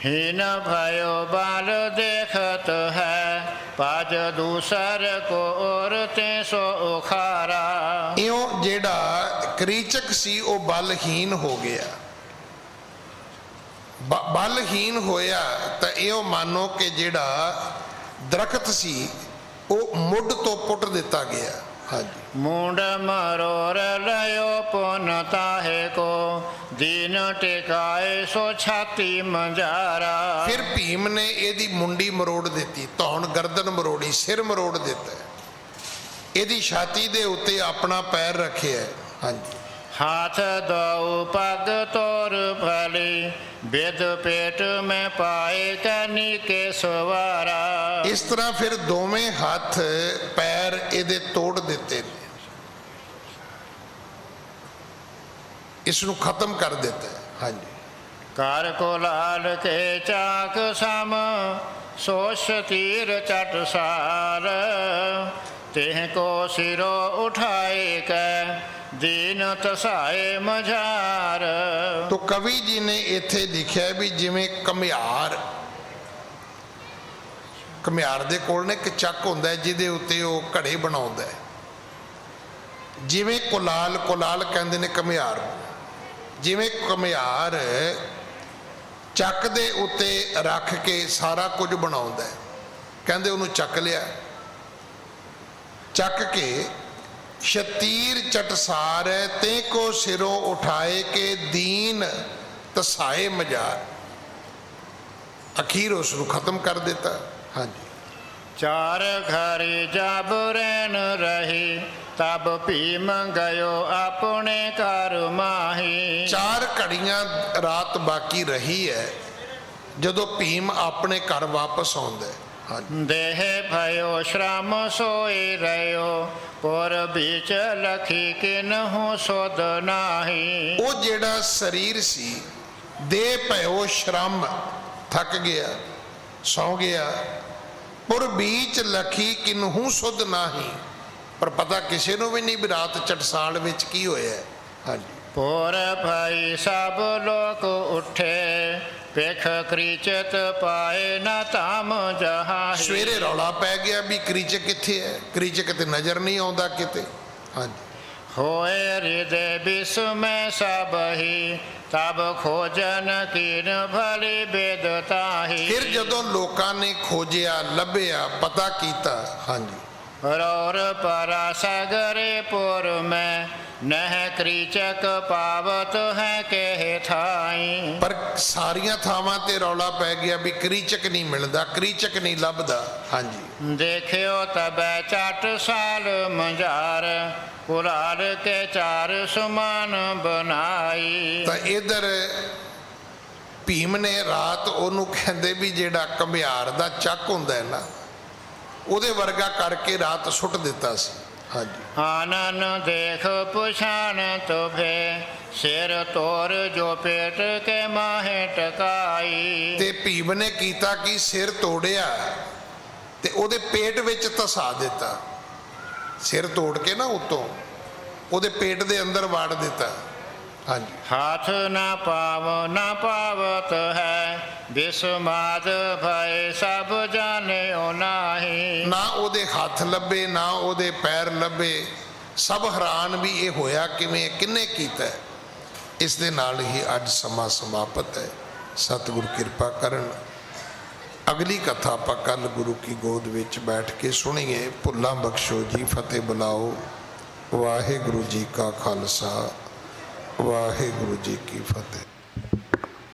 हीन भयो बाल देखत है पाज दूसर को और ते सो उखारा। ਇਉਂ ਜਿਹੜਾ ਕਰੀਚਕ ਸੀ ਉਹ ਬਲਹੀਨ ਹੋ ਗਿਆ। ਬਲਹੀਨ ਹੋਇਆ ਤਾਂ ਇਉਂ ਮੰਨੋ ਕਿ ਜਿਹੜਾ ਦਰਖਤ ਸੀ ਉਹ ਮੁੱਢ ਤੋਂ ਪੁੱਟ ਦਿੱਤਾ ਗਿਆ। ਹਾਂਜੀ। मुंड मरोर लयो पुन ताहे को दीन टिकाए सो छाती मंजारा। ਫਿਰ ਭੀਮ ਨੇ ਇਹਦੀ ਮੁੰਡੀ ਮਰੋੜ ਦਿੱਤੀ, ਧੌਣ ਗਰਦਨ ਮਰੋੜੀ, ਸਿਰ ਮਰੋੜ ਦਿੱਤਾ, ਇਹਦੀ ਛਾਤੀ ਦੇ ਉੱਤੇ ਆਪਣਾ ਪੈਰ ਰੱਖਿਆ। ਹਾਂਜੀ। हाथ दो पग तोर भली बेद पेट में पाए कनी के सवारा। ਇਸ ਤਰ੍ਹਾਂ ਫਿਰ ਦੋਵੇਂ ਹੱਥ ਪੈਰ ਇਹਦੇ ਤੋੜ ਦਿੱਤੇ ਨੇ, ਇਸ ਨੂੰ ਖਤਮ ਕਰ ਦਿੱਤਾ। ਹਾਂਜੀ। कार को लाल के चाक सम सोश तीर चट सार तेह को सिरो उठाए कै दीन तसाए मझार। ਤੋ ਕਵੀ ਜੀ ਨੇ ਇੱਥੇ ਲਿਖਿਆ ਵੀ ਜਿਵੇਂ ਘੁਮਿਆਰ ਦੇ ਕੋਲ ਨੇ ਇੱਕ ਚੱਕ ਹੁੰਦਾ ਜਿਹਦੇ ਉੱਤੇ ਉਹ ਘੜੇ ਬਣਾਉਂਦਾ, ਜਿਵੇਂ ਕੁਲਾਲ ਕਹਿੰਦੇ ਨੇ ਘੁਮਿਆਰ। ਜਿਵੇਂ ਘੁਮਿਆਰ ਚੱਕ ਦੇ ਉੱਤੇ ਰੱਖ ਕੇ ਸਾਰਾ ਕੁਝ ਬਣਾਉਂਦਾ, ਕਹਿੰਦੇ ਉਹਨੂੰ ਚੱਕ ਲਿਆ, ਚੱਕ ਕੇ ਸ਼ਤੀਰ ਚਟਸਾਰ ਤੇ ਕੋ ਸਿਰੋਂ ਉਠਾਏ ਕੇ ਦੀਨ ਤਸਾਏ ਮਜਾਰ। ਅਖੀਰ ਉਸ ਨੂੰ ਖਤਮ ਕਰ ਦਿੱਤਾ। ਹਾਂਜੀ। चार घड़ी जब रैन रही तब भीम गयो अपने घर माही। 4 ਘੜੀਆਂ ਰਾਤ ਬਾਕੀ ਰਹੀ ਹੈ ਜਦੋਂ ਭੀਮ ਆਪਣੇ ਘਰ ਵਾਪਸ ਆਉਂਦਾ ਹੈ। ਹਾਂਜੀ। देह भयो श्रम सोई रहो पुर बीच लखी किन्हु सुध नाही। ਉਹ ਜਿਹੜਾ ਸਰੀਰ ਸੀ ਦੇਹ ਭਇਓ ਸ਼ਰਮ, ਥੱਕ ਗਿਆ, ਸੌ ਗਿਆ। ਪੁਰ ਬੀਚ ਲਖੀ ਕਿਨਹੂ ਸੁਧ ਨਾਹੀ, ਪਰ ਪਤਾ ਕਿਸੇ ਨੂੰ ਵੀ ਨਹੀਂ ਵੀ ਰਾਤ ਚਟਸਾਲ ਵਿੱਚ ਕੀ ਹੋਇਆ। ਹਾਂਜੀ। पुर भई सब लोक उठे पेख क्रीचत पाए न ताम जहाही। ਸਵੇਰੇ ਰੌਲਾ ਪੈ ਗਿਆ ਵੀ ਕਰੀਚਕ ਕਿੱਥੇ ਹੈ, ਕਰੀਚਕ ਤੇ ਨਜ਼ਰ ਨਹੀਂ ਆਉਂਦਾ ਕਿਤੇ। ਹਾਂਜੀ। होए हृदय विस्मय सब ही तब खोजन कीन भली बेदताही। ਫਿਰ ਜਦੋਂ ਲੋਕਾਂ ਨੇ ਖੋਜਿਆ, ਲੱਭਿਆ, ਪਤਾ ਕੀਤਾ। ਹਾਂਜੀ। रौर परा सगरे पुर में नह क्रीचक पावत है कह थाई। ਪਰ ਸਾਰੀਆਂ ਥਾਵਾਂ ਤੇ ਰੌਲਾ ਪੈ ਗਿਆ ਵੀ ਕਰੀਚਕ ਨਹੀਂ ਮਿਲਦਾ, ਕਰੀਚਕ ਨਹੀਂ ਲੱਭਦਾ। ਹਾਂਜੀ। देखियो तबै चट साल मंजार कुलाल के चार समान बनाई। ਤਾਂ ਇਧਰ ਭੀਮ ਨੇ ਰਾਤ ਉਹਨੂੰ ਕਹਿੰਦੇ ਵੀ ਜਿਹੜਾ ਘੁਮਿਆਰ ਦਾ ਚੱਕ ਹੁੰਦਾ ਹੈ ਨਾ, ਉਹਦੇ ਵਰਗਾ ਕਰਕੇ ਰਾਤ ਸੁੱਟ ਦਿੱਤਾ ਸੀ। ਹਾਂਜੀ। आनन देख पुछान तुभे ਸਿਰ ਤੋਰ ਜੋ ਪੇਟ ਕੇ ਮਾਹੇ ਟਕਾਈ। ਤੇ ਭੀਮ ਨੇ ਕੀਤਾ ਕਿ ਸਿਰ ਤੋੜਿਆ ਤੇ ਉਹਦੇ ਪੇਟ ਵਿੱਚ ਧਸਾ ਦਿੱਤਾ। ਸਿਰ ਤੋੜ ਕੇ ਨਾ ਉਤੋਂ ਉਹਦੇ ਪੇਟ ਦੇ ਅੰਦਰ ਵਾੜ ਦਿੱਤਾ। ਹਾਂਜੀ। ਹਾਥ ਨਾ ਪਾਵਤ ਹੈ ਬਿਸਮਾਦ ਭਏ ਸਭ ਜਾਣਿਓ ਨਾਹੀ। ਨਾ ਉਹਦੇ ਹੱਥ ਲੱਭੇ ਨਾ ਉਹਦੇ ਪੈਰ ਲੱਭੇ, ਸਭ ਹੈਰਾਨ ਵੀ ਇਹ ਹੋਇਆ ਕਿਵੇਂ, ਕਿਹਨੇ ਕੀਤਾ। ਇਸ ਦੇ ਨਾਲ ਹੀ ਅੱਜ ਸਮਾਂ ਸਮਾਪਤ ਹੈ। ਸਤਿਗੁਰ ਕਿਰਪਾ ਕਰਨ। ਅਗਲੀ ਕਥਾ ਆਪਾਂ ਕੱਲ ਗੁਰੂ ਕੀ ਗੋਦ ਵਿੱਚ ਬੈਠ ਕੇ ਸੁਣੀਏ। ਭੁੱਲਾਂ ਬਖਸ਼ੋ ਜੀ, ਫਤਿਹ ਬੁਲਾਓ। ਵਾਹਿਗੁਰੂ ਜੀ ਕਾ ਖਾਲਸਾ, ਵਾਹਿਗੁਰੂ ਜੀ ਕੀ ਫਤਿਹ।